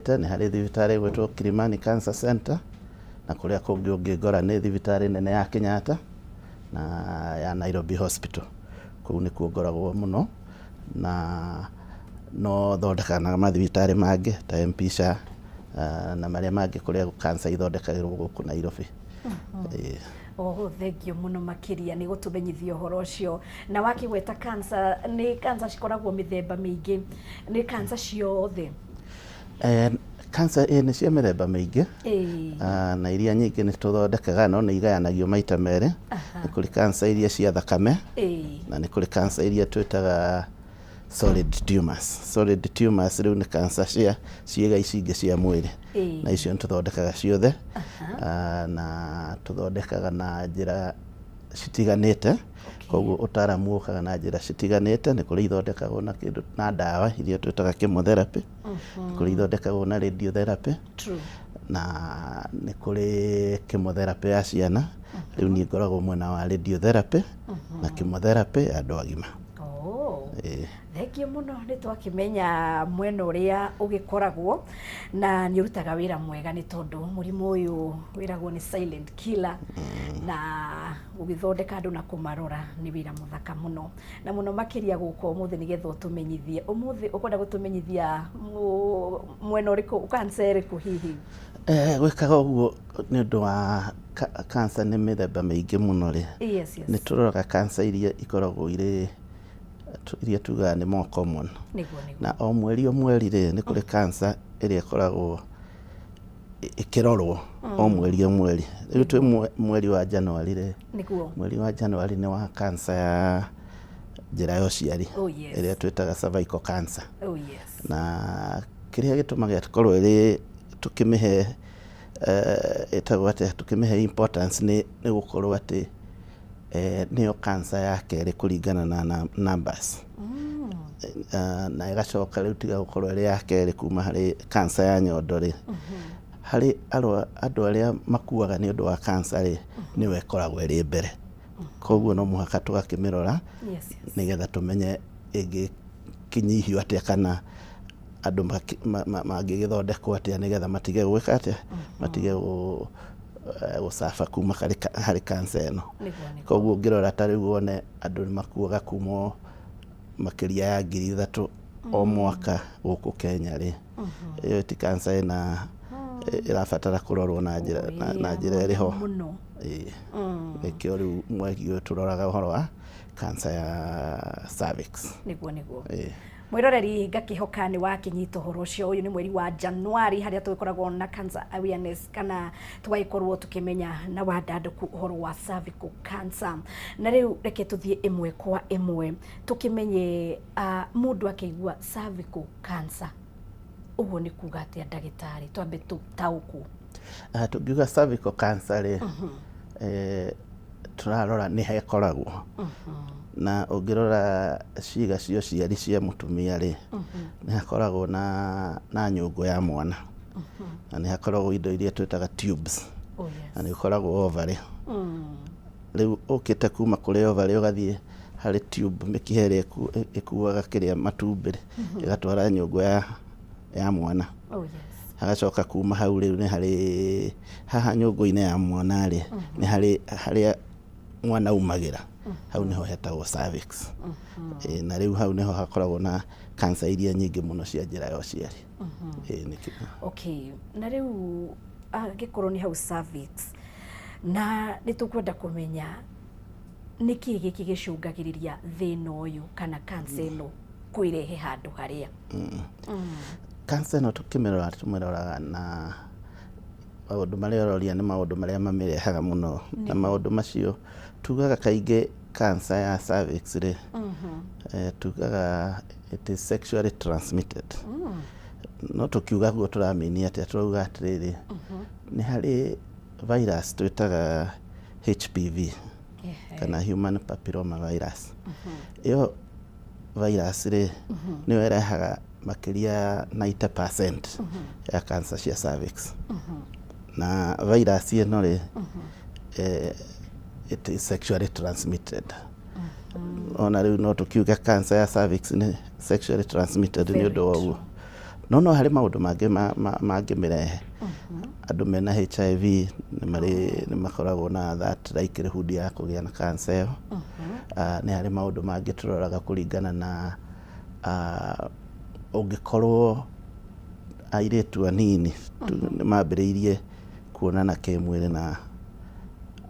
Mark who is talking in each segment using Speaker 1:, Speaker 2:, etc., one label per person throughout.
Speaker 1: Nĩ harĩ thibitarĩ gwĩtwo Kilimani Cancer Center na kũrĩa kũngĩ ũngĩngora nĩ thibitarĩ nene ya Kenyatta na ya Nairobi Hospital. Kũu nĩkuo ngoragwo mũno na no thondekanaga mathibitarĩ mangĩ ta M-PESA na marĩa mangĩ kũrĩa cancer ithondekagĩrwo gũkũ Nairobi.
Speaker 2: Thengio mũno makĩria nĩ gũtũmenyithia ũhoro ũcio. Na wakĩgweta cancer, nĩ cancer cikoragwo mĩthemba mĩingĩ, nĩ cancer ciothe?
Speaker 1: Cancer nĩ cia mĩthemba mĩingĩ na iria nyingĩ nĩ tũthondekaga, no nĩ igayanagio maita merĩ. Nĩ kũrĩ cancer iria cia thakame na nĩ kũrĩ cancer iria twĩtaga solid tumors. Solid tumors rĩu nĩ cancer cia ciĩga ici ingĩ cia mwĩrĩ, na icio nĩ tũthondekaga ciothe na tũthondekaga na njĩra citiganĩte. Koguo ũtaaramu ũkaga na njĩra citiganĩte. Nĩ kũrĩ ithondekagwo na kĩndũ na ndawa iria twĩtaga chemotherapy, nĩ kũrĩ ithondekagwo na radiotherapy na nĩ kũrĩ chemotherapy ya ciana. Rĩu niĩ ngoragwo mwena wa radiotherapy na chemotherapy ya andũ agima.
Speaker 2: Thengio mũno nĩ twakĩmenya mwena ũrĩa ũgĩkoragwo na nĩ ũrutaga wĩra mwega, nĩ tondũ mũrimũ ũyũ wĩragwo nĩ silent killer na gũgĩthondeka andũ na kũmarora nĩ wĩra mũthaka mũno. Na mũno makĩria gũka ũmũthĩ nĩgetha ũtũmenyithie. Ũmũthĩ ũkwenda gũtũmenyithia mwena ũrĩkũ, cancer ĩrĩkũ hihi?
Speaker 1: Gwĩkaga ũguo nĩ ũndũ wa cancer nĩ mĩthemba mĩingĩ mũno rĩ. Nĩ tũroraga cancer iria ikoragwo irĩ iria tugaga nĩ more common. Na o mweri o mweri rĩ nĩ kũrĩ cancer ĩrĩa ĩkoragwo ĩkĩrorwo o mweri o mweri. Rĩu twĩ mweri wa January rĩ, mweri wa January nĩ wa cancer ya njĩra ya ũciari ĩrĩa twĩtaga cervical cancer. Na kĩrĩa gĩtũmaga tũkorwo tũkĩmĩhe ĩtagwo atĩa, tũkĩmĩhe importance nĩ gũkorwo atĩ nĩyo cancer ya kerĩ kũringana na numbers. Na ĩgacoka rĩu tiga gũkorwo ĩrĩ ya kerĩ kuma harĩ cancer ya nyondo rĩ, harĩ andũ arĩa makuaga nĩ ũndũ wa cancer rĩ, nĩyo ĩkoragwo ĩrĩ mbere. Koguo no mũhaka tũgakĩmĩrora nĩgetha tũmenye ĩngĩkĩnyihio atĩa kana andũ mangĩgĩthondekwo atĩa nĩgetha matige gwĩka atĩa, matige gũcaba kuma harĩ cancer ĩno. Koguo ũngĩrora ta rĩu wone andũ nĩ makuaga kuma makĩria ya 3,000 o mwaka gũkũ Kenya rĩ, ĩyo ti cancer ĩna ĩrabatara kũrorwo na njĩra ĩrĩ ho. Nĩkĩo rĩu mweri ũyũ tũroraga ũhoro wa cancer ya cervix.
Speaker 2: Nĩguo mwĩroreri ngakĩhoka nĩ wakĩnyita ũhoro ũcio. Ũyũ nĩ mweri wa January harĩa tũgĩkoragwo na cancer awareness, kana tũgagĩkorwo tũkĩmenya na wandandũku ũhoro wa cervical cancer. Na rĩu reke tũthiĩ ĩmwe kwa ĩmwe tũkĩmenye mũndũ akĩigua cervical cancer ũguo nĩ kuga atĩa ndagĩtarĩ? Twambe tũtaũkwo.
Speaker 1: Tũngiuga cervical cancer rĩ, tũrarora nĩ hekoragwo. Na ũngĩrora ciĩga cia ũciari cia mũtumia rĩ, nĩ hakoragwo na nyũngũ ya mwana, na nĩ hakoragwo indo iria twĩtaga tubes, na nĩ ũkoragwo ovary. Rĩu ũkĩte kuma kũrĩ ovary ũgathiĩ harĩ tube, mĩkiha ĩrĩa ĩkuaga kĩrĩa matumbĩ, ĩgatwara nyũngũ ya mwana. Hagacoka kuma hau rĩu nĩ harĩ haha nyũngũ-inĩ ya mwana rĩ, nĩ harĩa mwana umagĩra, hau nĩho hetagwo cervix. Na rĩu hau nĩho hakoragwo na cancer iria nyingĩ mũno cia njĩra ya ũciari.
Speaker 2: Na rĩu angĩkorwo nĩ hau cervix, na nĩ tũkwenda kũmenya nĩkĩ gĩkĩ gĩcũngagĩrĩria thĩna ũyũ kana cancer ĩno kwĩrehe handũ harĩa?
Speaker 1: Cancer ĩno tũmĩroraga na maũndũ marĩa ũroria nĩ maũndũ marĩa mamĩrehaga mũno, na maũndũ macio tugaga kaingĩ cancer ya cervix rĩ, tugaga it is sexually transmitted. No tũkiuga guo tũramĩnia atĩa? Tũrauga atĩrĩrĩ, nĩ harĩ virus twĩtaga HPV kana human papilloma virus. Ĩyo virus rĩ, nĩyo ĩrehaga makĩria 90% ya cancer cia cervix. Na virus ĩno rĩ, it is sexually transmitted. Ona rĩu no tũkiuga cancer ya cervix nĩ sexually transmitted nĩ ũndũ wa ũguo. no harĩ maũndũ mangĩ mangĩmĩrehe. Andũ mena HIV nĩ makoragwo na that likelihood ya kũgĩa na cancer ĩyo. Nĩ harĩ maũndũ mangĩ tũroraga kũringana na ũngĩkorwo airĩtu anini mambĩrĩirie kuonana kĩmwĩrĩ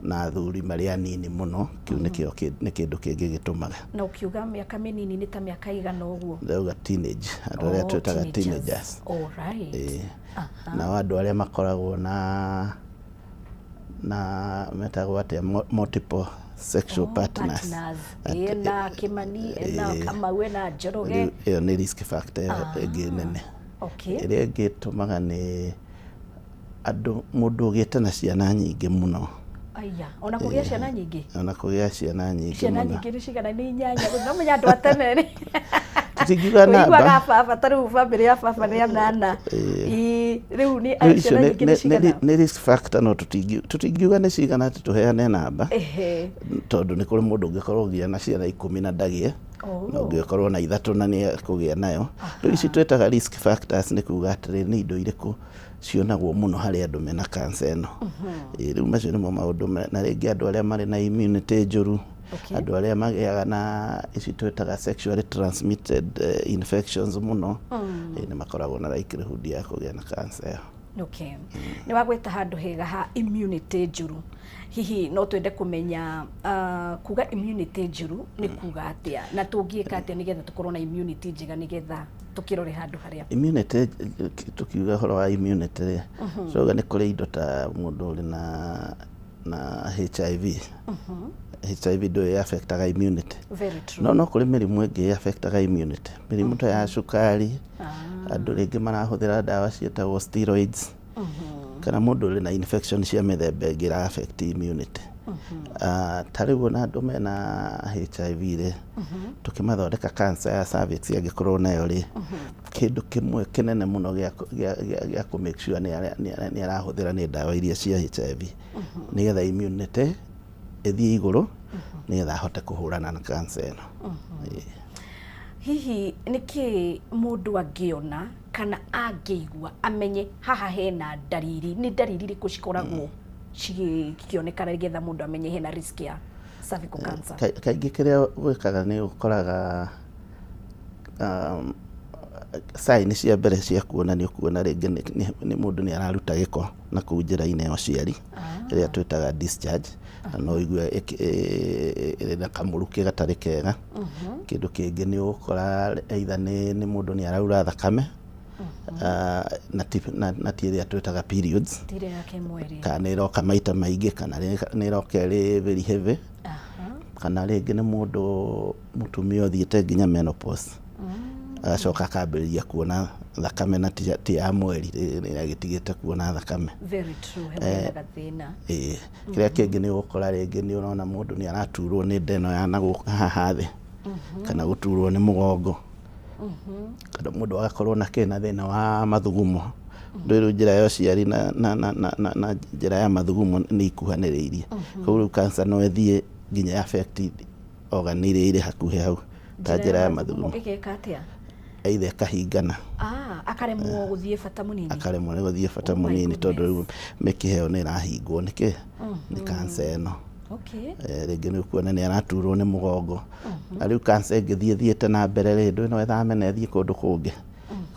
Speaker 1: na athuri marĩ anini mũno, kĩu nĩ kĩndũ kĩngĩ gĩtũmaga.
Speaker 2: Na ũkiuga mĩaka mĩnini nĩ ta mĩaka igana ũguo?
Speaker 1: Ndauga teenage, andũ arĩa twĩtaga teenagers. Na andũ arĩa makoragwo na metagwo atĩa, multiple sexual partners.
Speaker 2: Ena Kimani, ena Kamau, ena Njoroge.
Speaker 1: Ĩyo nĩ risk factor ĩngĩ nene. Ĩrĩa ĩngĩ ĩtũmaga nĩ mũndũ ũgĩte na ciana nyingĩ mũno.
Speaker 2: Ona kũgĩa ciana nyingĩ?
Speaker 1: Ona kũgĩa ciana nyingĩ mũno.
Speaker 2: Ciana nyingĩ nĩ cigana? Nĩ 8. Gũthomenya andũ a tene rĩ.
Speaker 1: Tũtingiuga namba.
Speaker 2: Ũiguaga baba, ta rĩu bamĩrĩ ya baba nĩ 8. Rĩu nĩ ciana nyingĩ nĩ cigana? Nĩ
Speaker 1: risk factor, no tũtingiuga nĩ cigana atĩ tũheane namba. Tondũ nĩ kũrĩ mũndũ ũngĩkorwo ũgĩa na ciana 10 na ndagĩe, na ũngĩkorwo na 3 na nĩ kũgĩa nayo. Rĩu ici twĩtaga risk factors, nĩ kuuga atĩrĩ nĩ indo irĩkũ cionagwo mũno harĩ andũ mena cancer ĩno. Rĩu macio nĩmo maũndũ, na rĩngĩ andũ arĩa marĩ na immunity njũru, andũ arĩa magĩaga na ici twĩtaga sexually transmitted infections mũno, nĩ makoragwo na likelihood ya kũgĩa na cancer.
Speaker 2: Nĩ wagwĩta handũ hega ha immunity njũru. Hihi no twende kũmenya kuga immunity njũru nĩ kuga atĩa, na tũngĩka atĩa nĩgetha tũkorwo na immunity njega nĩgetha tũkĩrore handũ harĩa? Immunity,
Speaker 1: tukiuga ũhoro wa immunity, soga nĩ kũrĩ indo ta mũndũ ũrĩ na HIV. HIV ndũĩ affectaga immunity. No kũrĩ mĩrimũ ĩngĩ affectaga immunity. Mĩrimũ ta ya cukari, andũ rĩngĩ marahũthĩra ndawa ciĩtagwo steroids, kana mũndũ ũrĩ na infection cia mĩthemba ĩngĩ ĩra affect immunity. Ta rĩu ona andũ mena HIV rĩ, tũkĩmathondeka cancer ya cervix angĩkorwo nayo rĩ, kĩndũ kĩmwe kĩnene mũno gĩa kũ make sure nĩ arahũthĩra nĩ ndawa iria cia HIV, nĩgetha immunity ĩthiĩ igũrũ, nĩgetha ahote kũhũrana na cancer ĩno.
Speaker 2: Hihi nĩkĩ mũndũ angĩona kana angĩigua amenye haha hena ndariri, nĩ ndariri irĩkũ cikoragwo cikĩonekana nĩgetha mũndũ amenye hena risk ya cervical cancer?
Speaker 1: Kaingĩ kĩrĩa gwĩkaga nĩ ũkoraga sign cia mbere cia kuonania rĩngĩ nĩ mũndũ nĩ araruta gĩko na kũu njĩra-inĩ ya ũciari, ĩrĩa twĩtaga discharge, na no igue ĩrĩ na kamũrukĩ gatarĩ kega. Kĩndũ kĩngĩ nĩ ũgũkora either nĩ mũndũ nĩ araura thakame, na ti ĩrĩa twĩtaga periods, kana nĩ ĩroka maita maingĩ, kana nĩ ĩroka ĩrĩ very heavy, kana rĩngĩ nĩ mũndũ mũtumia ũthiĩte nginya menopause, agacoka akambĩrĩria kuona thakame na ti ya mweri, nĩ agĩtigĩte kuona thakame.
Speaker 2: Very true, hena gathĩna.
Speaker 1: Kĩrĩa kĩngĩ nĩ ũgũkora rĩngĩ nĩ ũrona mũndũ nĩ araturwo nĩ nda ĩno ya nagũka haha thĩ, kana gũturwo nĩ mũgongo, kana mũndũ agakorwo na thĩna wa mathugumo. Rĩu njĩra ya ũciari na njĩra ya mathugumo nĩ ikuhanĩrĩirie, koguo cancer no ĩthiĩ nginya affect organ iria irĩ hakuhĩ hau, ta njĩra ya mathugumo.
Speaker 2: Ĩgeka atĩa?
Speaker 1: Either kahingana,
Speaker 2: akaremwo gũthiĩ bata mũnini,
Speaker 1: akaremwo nĩ gũthiĩ bata mũnini, tondũ rĩu mĩkiha ĩyo nĩ ĩrahingwo nĩ cancer ĩno. Rĩngĩ nĩ ũkuona nĩ araturwo nĩ mũgongo, na rĩu cancer ĩngĩthiĩte na mbere rĩ, ndũĩ no ĩthamena ĩthiĩ kũndũ kũngĩ,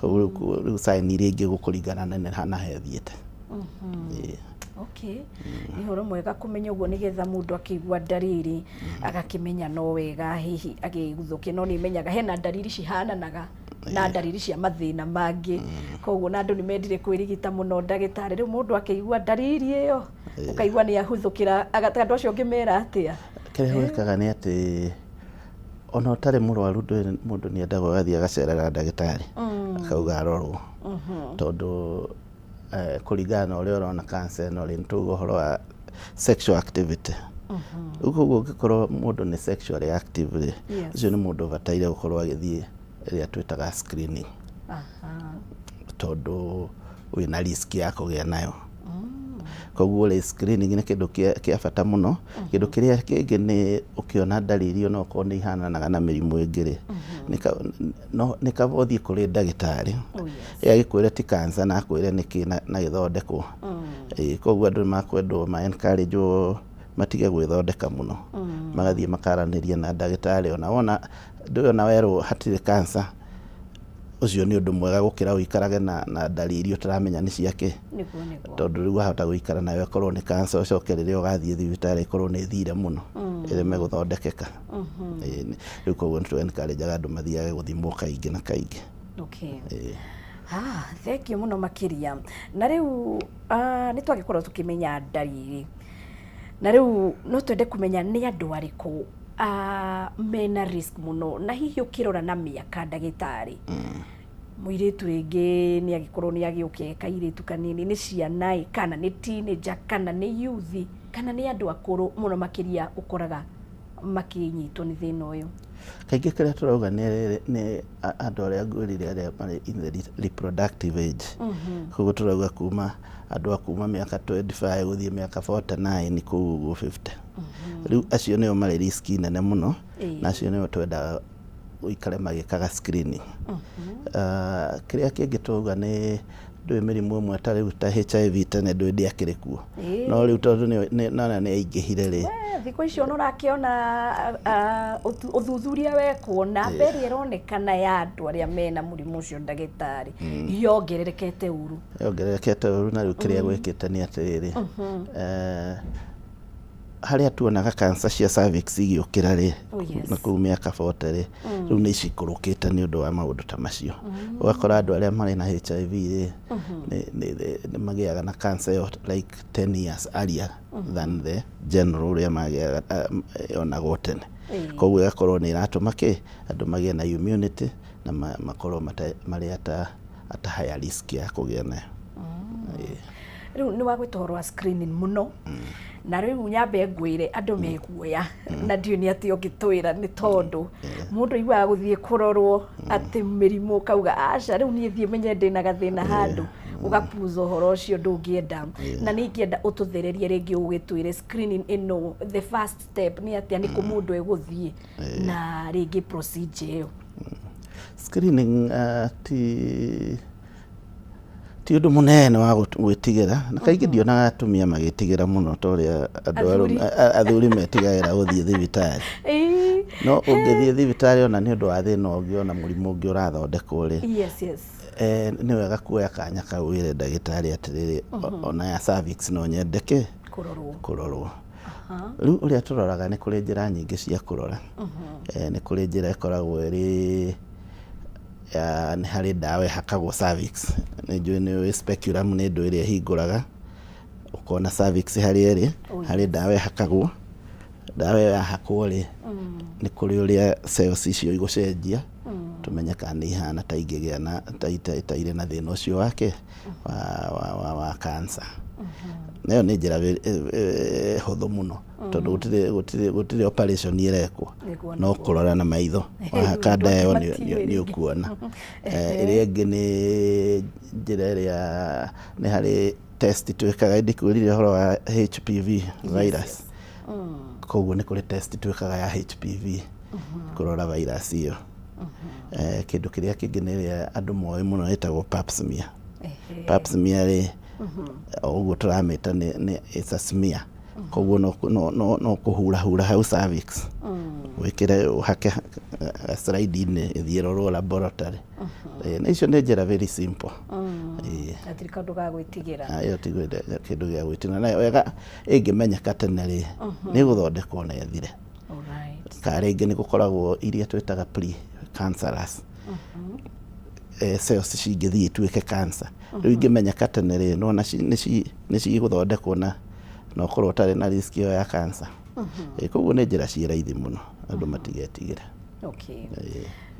Speaker 1: koguo rĩu sign iria ingĩ gũkũringana na hana hethiĩte.
Speaker 2: Nĩ ũhoro mwega kũmenya ũguo, nĩgetha mũndũ akĩigua ndariri agakĩmenya no wega hihi agĩguthũkia, no nĩ imenyaga hena ndariri cihananaga na ndariri cia mathĩna mangĩ, koguo na andũ nĩ mendire kwĩrigita mũno ndagĩtarĩ. Rĩu mũndũ akĩigua ndariri ĩyo ũkaigua nĩ ahuthũkĩra, andũ acio ũngĩmera atĩa?
Speaker 1: Kĩrĩa gwĩkaga nĩ atĩ ona ũtarĩ mũrwaru mũndũ nĩ endagwo agathiĩ agacerera ndagĩtarĩ, akauga arorwo, tondũ kũringana na ũrĩa ũrona cancer ĩno rĩ, nĩ tuuga ũhoro wa sexual activity. Koguo ũngĩkorwo mũndũ nĩ sexually active rĩ, ũcio nĩ mũndũ ũbataire gũkorwo agĩthiĩ ĩrĩa twĩtaga screening, tondũ wĩna risk ya kũgĩa nayo. Koguo rĩ screening nĩ kĩndũ kĩa bata mũno. Kĩndũ kĩrĩa kĩngĩ nĩ ũkĩona ndariri ona okorwo nĩ ihananaga na mĩrimũ ĩngĩ rĩ, nĩ kaba ũthiĩ kũrĩ ndagĩtarĩ agĩkwĩre ti cancer na akwĩre nĩkĩ na gĩthondekwo. Koguo andũ makwendwo ma encourage matige gwĩthondeka mũno, magathiĩ makaranĩria na ndagĩtarĩ. Ona wona ndũyona werwo hatirĩ cancer, ũcio nĩ ũndũ mwega gũkĩra ũikarage na ndariri ũtaramenya nĩ ciake, tondũ rĩu wahota gũikara nayo ĩkorwo nĩ cancer ũcoke rĩrĩa ũgathiĩ thibitarĩ ĩkorwo nĩ thire mũno ĩreme gũthondekeka. Rĩu koguo nĩ tũ-encourage andũ mathiage gũthimwo kaingĩ na kaingĩ.
Speaker 2: Thank you mũno makĩria. Na rĩu nĩ twagĩkorwo tũkĩmenya ndariri, na rĩu no twende kũmenya nĩ andũ arĩkũ mena risk mũno, na hihi ũkĩrora na mĩaka ndagĩtarĩ, mũirĩtu rĩngĩ nĩ agĩkorwo nĩ agĩũke kairĩtu kanini, nĩ ciana kana nĩ teenager kana nĩ youth kana nĩ andũ akũrũ mũno makĩria ũkoraga makĩnyitwo nĩ thĩna ũyũ?
Speaker 1: Kaingĩ kĩrĩa tũrauga nĩ andũ arĩa ngwĩrire arĩa marĩ in the reproductive age. Koguo tũrauga kuma andũ a kuma mĩaka 25 gũthiĩ mĩaka 49 kũu ũguo 50. Rĩu acio nĩo marĩ risk nene mũno, na acio nĩo twendaga ũikare magĩkaga screening. Kĩrĩa kĩngĩ tũrauga nĩ ndũĩ mĩrimũ ĩmwe ta rĩu ta HIV tene ndũĩ ndĩakĩrĩ kuo, no rĩu tondũ nĩ aingĩhire rĩ,
Speaker 2: thikũ icio nĩ ũrakĩona ũthuthuria wekwo na mbere ĩronekana ya andũ arĩa mena mũrimũ ũcio ndagĩtarĩ yongererekete ũru.
Speaker 1: Na rĩu kĩrĩa gwĩkĩte nĩ atĩrĩrĩ, harĩa tuonaga cancer cia cervix igĩũkĩra rĩ, na kũu mĩaka 40 rĩ, rĩu nĩ icikũrũkĩte nĩ ũndũ wa maũndũ ta macio. Ũgakora andũ arĩa marĩ na HIV rĩ, nĩ magĩaga na cancer yo like 10 years earlier than the general ũrĩa magĩaga onagwo tene. Koguo ĩgakorwo nĩ ĩratũma andũ magĩe na immunity na makorwo marĩ ata higher risk ya kũgĩa nayo.
Speaker 2: Rĩu nĩ wagwĩta ũhoro wa screening mũno, na rĩu nyambe ngwĩre andũ meguoya, na ndiũ nĩ atĩ ũngĩtwĩra nĩ tondũ mũndũ aiguaga gũthiĩ kũrorwo atĩ mĩrimũ kauga aca rĩu niĩ thiĩ menye ndĩna gathĩna handũ, ũgapuza ũhoro ũcio ndũngĩenda. Na nĩ ingĩenda ũtũthererie rĩngĩ ũgĩtwĩre screening ĩno the first step nĩ atĩa, nĩ kũ mũndũ egũthiĩ na rĩngĩ procedure ĩyo?
Speaker 1: Screening ti ũndũ mũnene wa gwĩtigĩra, na kaingĩ ndionaga atumia magĩtigĩra mũno ta ũrĩa athuri metigagĩra gũthiĩ thibitarĩ. No ũngĩthiĩ thibitarĩ ona nĩ ũndũ wa thĩna ũngĩ ona mũrimũ ũngĩ ũrathondekwo rĩ, nĩ wega kuoya kanya kau wĩre ndagĩtarĩ atĩrĩrĩ, ona ya cervix no nyendeke kũrorwo. Rĩu ũrĩa tũroraga nĩ kũrĩ njĩra nyingĩ cia kũrora. Nĩ kũrĩ njĩra ĩkoragwo ĩrĩ nĩ harĩ ndawa ĩhakagwo cervix. Nĩ njũĩ nĩ speculum nĩ ndũ ĩrĩa ĩhingũraga ũkona cervix harĩa ĩrĩ, harĩ ndawa ĩhakagwo. Ndawa ĩyo yahakwo rĩ, nĩ kũrĩ ũrĩa cells icio igũcenjia tũmenye kana nĩ ihana ta ingĩgĩa na ta irĩ na thĩna ũcio wake wa cancer. Nayo nĩ njĩra hũthũ mũno, tondũ gũtirĩ operation ĩrekwo, no kũrora na maitho, wahaka ndawa ĩyo nĩ ũkuona. Ĩrĩa ĩngĩ nĩ njĩra ĩrĩa nĩ harĩ test twĩkaga, ndĩkwĩrire ũhoro wa HPV virus. Koguo nĩ kũrĩ test twĩkaga ya HPV kũrora virus ĩyo. Kĩndũ kĩrĩa kĩngĩ nĩ ĩrĩa andũ moĩ mũno ĩtagwo pap smear. Pap smear rĩ, ũguo tũramĩta nĩ it's a smear. Koguo no kũhurahura hau cervix, wĩkĩre ũhake slide-inĩ ĩthiĩ ĩrorwo laboratory. Na icio nĩ njĩra very simple.
Speaker 2: Atĩ kaũndũ ga gwĩtigĩra.
Speaker 1: Ĩyo ti kĩndũ gĩa gwĩtigĩra. Nayo wega ĩngĩmenyeka tene rĩ, nĩ gũthondekwo na ĩthire. Ka rĩngĩ nĩ gũkoragwo iria twĩtaga pre-cancerous cells cingĩthiĩ ituĩke cancer. Rĩu ingĩmenyeka tene rĩ, no nĩ cigũthondekwo na ũkorwo ũtarĩ na risk ĩyo ya cancer. Koguo nĩ njĩra ciĩ raithi mũno, andũ matigetigĩra.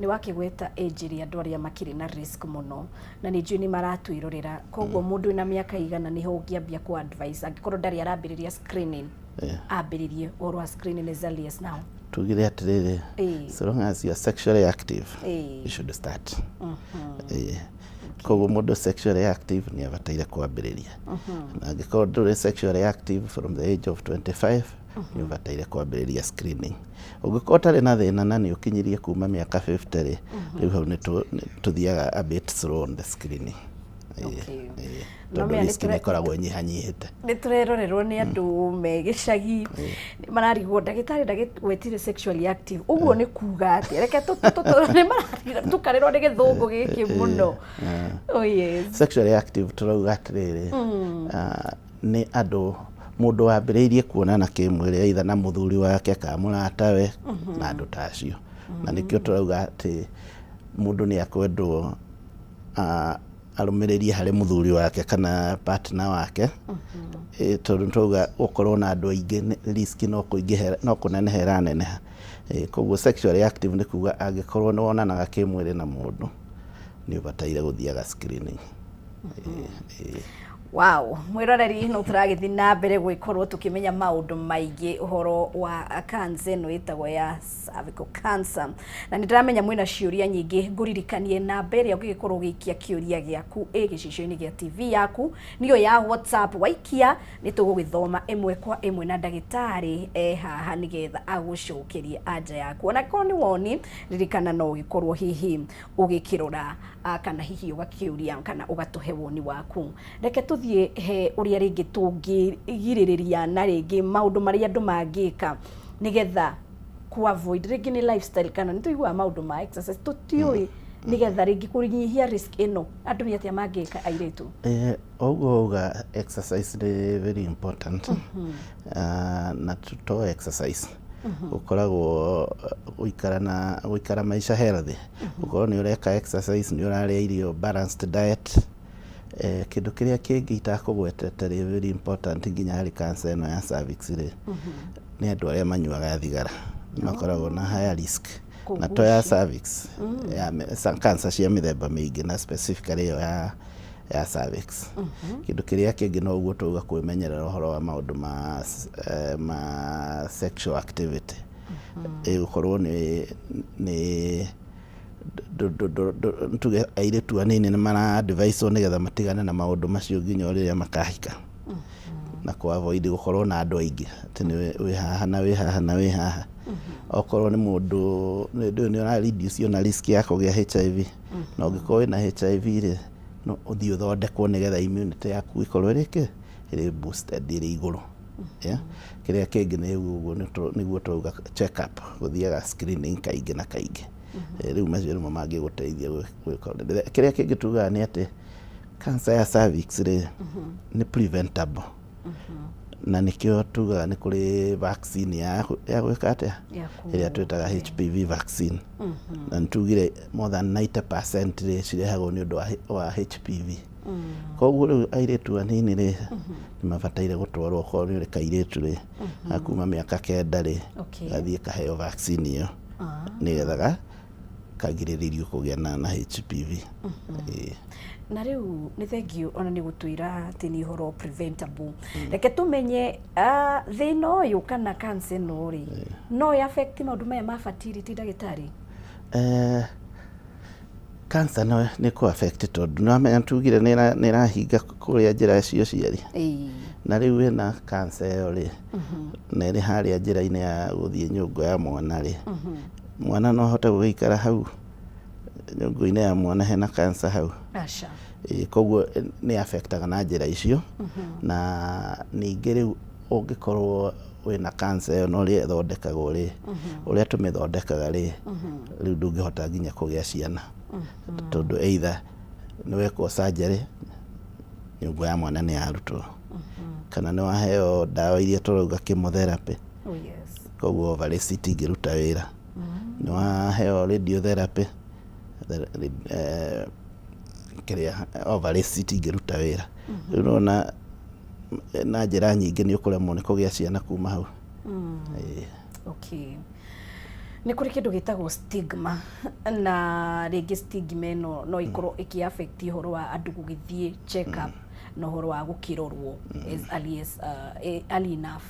Speaker 2: Nĩ wakĩgweta age ĩrĩa andũ arĩa makĩrĩ na risk mũno, na nĩ njũĩ nĩ maratwĩrorera. Koguo mũndũ wĩna mĩaka igana nĩho ũngĩambia ku advice angĩkorwo ndarĩ arambĩrĩria screening, ambĩrĩrie ũhoro wa screening as early as now.
Speaker 1: Tugire atĩrĩrĩ, so long as you are sexually active, you should start. Koguo mũndũ sexually active nĩ abataire kwambĩrĩria. Na angĩkorwo ndũrĩ sexually active from the age of 25 nĩ ũbataire kwambĩrĩria screening. Ũngĩkorwo ũtarĩ na thĩna na nĩ ũkinyirie kuma mĩaka 50 rĩ, rĩu hau nĩ tũthiaga a bit slow on the screening. Tondũ risk nĩ ĩkoragwo ĩnyihanyihĩte.
Speaker 2: Nĩ tũrerorerwo nĩ andũ me gĩcagi mararigwo ndagĩtarĩ ndagĩgwĩtire sexually active, ũguo nĩ kuga atĩ reke tũkarĩrwo nĩ gĩthũngũ gĩkĩ mũno.
Speaker 1: Sexually active tũrauga atĩrĩrĩ, nĩ andũ mũndũ wambĩrĩirie kuonana kĩmwĩrĩ either na mũthuri wake kana mũratawe na andũ ta acio, na nĩkĩo tũrauga atĩ mũndũ nĩ akwendwo arũmĩrĩrie harĩ mũthuri wake kana partner wake, tondũ tũrauga gũkorwo na andũ aingĩ risk no kũneneha ĩraneneha. Koguo sexually active nĩ kuga angĩkorwo nĩ wonanaga kĩmwĩrĩ na mũndũ nĩ ũbataire gũthiaga screening.
Speaker 2: Wow, mwĩroreri no tũragĩthiĩ na mbere gũkorwo tũkĩmenya maũndũ maingĩ ũhoro wa cancer ĩno ĩtagwo ya cervical cancer, na nĩ ndĩramenya mwĩna ciũria nyingĩ. Ngũririkanie namba ĩrĩa ũngĩgĩkorwo ũgĩikia kĩũria gĩaku gĩcicio-inĩ gĩa TV yaku nĩyo ya WhatsApp. Waikia nĩ tũgũgĩthoma ĩmwe kwa ĩmwe na ndagĩtarĩ haha nĩgetha agũcokerie anja yaku. Ona korwo nĩ woni, ririkana no ũgĩkorwo hihi ũgĩkĩrora kana hihi ũgakĩũria kana ũgatũhe woni waku. Reke tũthiĩ he ũrĩa rĩngĩ tũngĩgirĩrĩria na rĩngĩ maũndũ marĩa andũ mangĩka nĩgetha ku avoid rĩngĩ nĩ lifestyle kana nĩ tũiguaga maũndũ ma exercise tũtiũĩ nĩgetha rĩngĩ kũnyihia risk ĩno andũ nĩ atĩa mangĩka airĩtu.
Speaker 1: Ũguo uga exercise nĩ very important, na to exercise ukoragwo gũikara maisha healthy, ukorwo nĩ ũreka exercise, nĩ ũrarĩa irio balanced diet. Kĩndũ kĩrĩa kĩngĩ itakũgwetete rĩ very important nginya harĩ cancer ĩno ya cervix rĩ, nĩ andũ arĩa manyuaga thigara makoragwo na higher risk, na to ya cervix, ya cancer cia mĩthemba mĩingĩ na specifically ĩyo ya cervix. Kĩndũ kĩrĩa kĩngĩ no ũguo tũuga kwĩmenyerera ũhoro wa maũndũ ma sexual activity. Gũkorwo nĩ tuge airĩtu anini nĩ mara advise nĩgetha matigane na maũndũ macio nginya rĩrĩa makahika, na ku avoid gũkorwo na andũ aingĩ atĩ wĩ haha na wĩ haha na wĩ haha. Okorwo nĩ mũndũ nĩ ũra reduce na risk ya kũgĩa HIV, na ũngĩkorwo wĩna HIV rĩ, no ũthiĩ ũthondekwo nĩgetha immunity yaku ĩkorwo ĩrĩ boosted, ĩrĩ igũrũ. Kĩrĩa kĩngĩ nĩ ũguo nĩguo tũuga check up, gũthiaga screening kaingĩ na kaingĩ. Rĩu macio nĩmo mangĩgũteithia gwĩka. Kĩrĩa kĩngĩ tugaga nĩ atĩ cancer ya cervix rĩ nĩ preventable, na nĩkĩo tugaga nĩ kũrĩ vaccine ya gwĩka atĩa, ĩrĩa twĩtaga HPV vaccine, na nĩtugire more than 90% rĩ cirehagwo nĩ ũndũ wa HPV. Koguo rĩu airĩtu anini rĩ nĩ mabataire gũtwarwo okorwo nĩ ũrĩ kairĩtu rĩ kuma mĩaka 9 rĩ gathiĩ kaheo vaccine ĩyo nĩgetha kagirĩrĩrio kũgĩa na HPV.
Speaker 2: Na rĩu nĩ thengiũ ona nĩ gũtwĩra atĩ nĩ ũhoro preventable. Reke tũmenye thĩna ũyũ kana cancer ĩno rĩ no affect maũndũ maya ma fertility ndagĩtarĩ?
Speaker 1: Cancer nĩ kũ affect tondũ nĩwamenya tugire nĩ ĩrahinga kũrĩa njĩra cia ũciari, na rĩu wĩna cancer ĩyo rĩ na ĩrĩ harĩa njĩra-inĩ ya gũthiĩ nyũngũ ya mwana rĩ, mwana no ahote gũgĩikara hau nyũngũ-inĩ ya mwana hena cancer hau. Koguo nĩ affectaga na njĩra icio, na ningĩ rĩu ũngĩkorwo wĩna cancer ĩyo na ũrĩa ĩthondekagwo rĩ, ũrĩa tũmĩthondekaga rĩ, rĩu ndũngĩhota nginya kũgĩa ciana, tondũ either nĩ wekwo surgery, nyũngũ ya mwana nĩ yarutwo, kana nĩ waheo ndawa iria tũrauga chemotherapy, koguo ovaries itingĩruta wĩra, nĩ waheo radiotherapy, kĩrĩa ovaries itingĩruta wĩra. Rĩu na njĩra nyingĩ nĩ ũkũremwo nĩ kũgĩa ciana kuma hau.
Speaker 2: Nĩ kũrĩ kĩndũ gĩtagwo stigma, na rĩngĩ stigma ĩno no ikorwo ĩkĩ-affect ũhoro wa andũ gũgĩthiĩ check up na ũhoro wa gũkĩrorwo as early enough.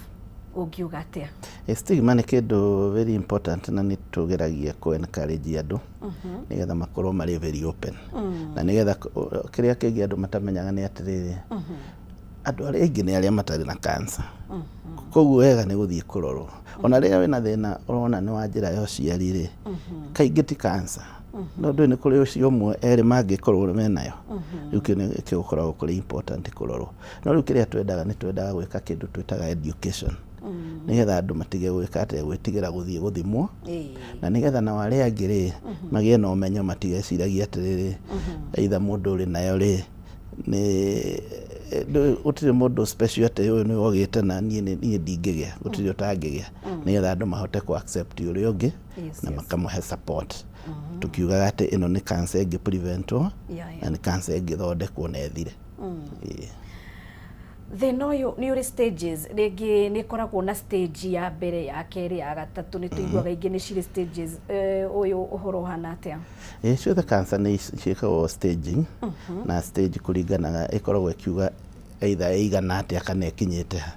Speaker 2: Ũngiuga atĩa?
Speaker 1: Stigma nĩ kĩndũ very important, na nĩ tũgeragia ku-encourage andũ nĩgetha makorwo marĩ very open, na nĩgetha kĩrĩa kĩngĩ andũ matamenyaga nĩ atĩrĩrĩ, andũ arĩa aingĩ nĩ arĩa matarĩ na cancer. Koguo wega nĩ gũthiĩ kũrorwo. Ona rĩrĩa wĩna thĩna ũrona nĩ wa njĩra ya ũciari rĩ, kaingĩ ti cancer. No ndũ nĩ kũrĩ ũcio ũmwe erĩ mangĩkorwo menayo. Rĩu kĩo gũkoragwo kũrĩ important kũrorwo. No rĩu kĩrĩa twendaga nĩ twendaga gwĩka kĩndũ twĩtaga education. Nĩgetha andũ matige gwĩka atĩ gwĩtigĩra gũthiĩ gũthimwo. Na nĩgetha na arĩa angĩ rĩ magĩe na ũmenyo matigeciragia atĩrĩrĩ either mũndũ ũrĩ nayo rĩ gũtirĩ mũndũ special atĩ ũyũ nĩ wogĩte na niĩ ndingĩgĩa, gũtirĩ ũtangĩgĩa. Nĩgetha andũ mahote ku accept ũrĩa ũngĩ na makamũhe support. Tukiugaga atĩ ĩno nĩ cancer ĩngĩ preventwo na nĩ cancer ĩngĩthondekwo na ĩthire.
Speaker 2: Thĩna ũyũ nĩ ũrĩ stages, rĩngĩ nĩ koragwo na stage ya mbere, ya kerĩ, ya gatatũ, nĩ tũiguaga ingĩ nĩ cirĩ stages. Ũyũ ũhoro ũhana atĩa?
Speaker 1: Ciothe cancer nĩ ciĩkagwo staging, na stage kũringanaga ĩkoragwo ĩkiuga either ĩigana atĩa kana ĩkinyĩte ha.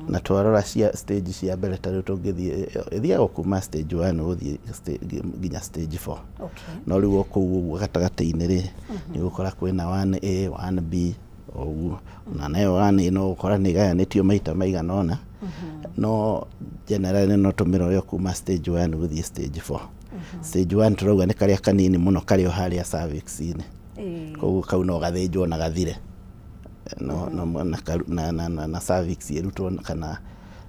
Speaker 1: Na twarora stage cia mbere tarĩ tũngĩthiĩ ĩthiaga kuma stage 1 gũthiĩ nginya stage 4. No rĩu kũu ũguo gatagatĩ-inĩ rĩ nĩ gũkora kwĩna 1A, 1B ũguo. Na nayo 1A no gũkora nĩ gayanĩtio maita maigana ũna. No generally no tũmĩrore kuma stage 1 gũthiĩ stage 4. Stage 1 turauga nĩ karĩa kanini mũno karĩ o harĩa cervix-inĩ. Koguo kau no gathĩnjwo na gathire. Na cervix irutwo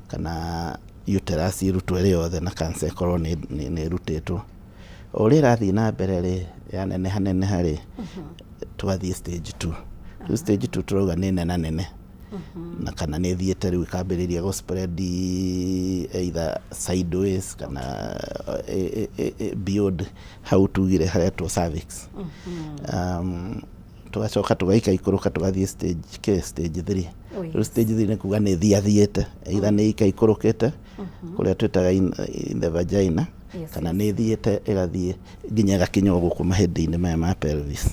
Speaker 1: kana uterus irutwo ĩrĩ yothe na cancer ĩkorwo nĩ ĩrutĩtwo. O ũrĩa ĩrathiĩ na mbere rĩ yaneneha rĩ twathiĩ stage 2. Stage 2 turauga nĩ nene na kana nĩ thiĩte rĩu ikambĩrĩria gũ spread either sideways kana beyond hau tugire harĩa tũ cervix. Tugacoka tugaikaikũrũka tugathiĩ stage 3. Stage 3 nĩ kuga nĩ thiathiĩte either nĩ ikaikũrũkĩte kũrĩa twĩtaga in the vagina kana nĩ thiĩte ĩgathiĩ nginya gakinya gũkũ mahĩndĩ-inĩ maya ma pelvis.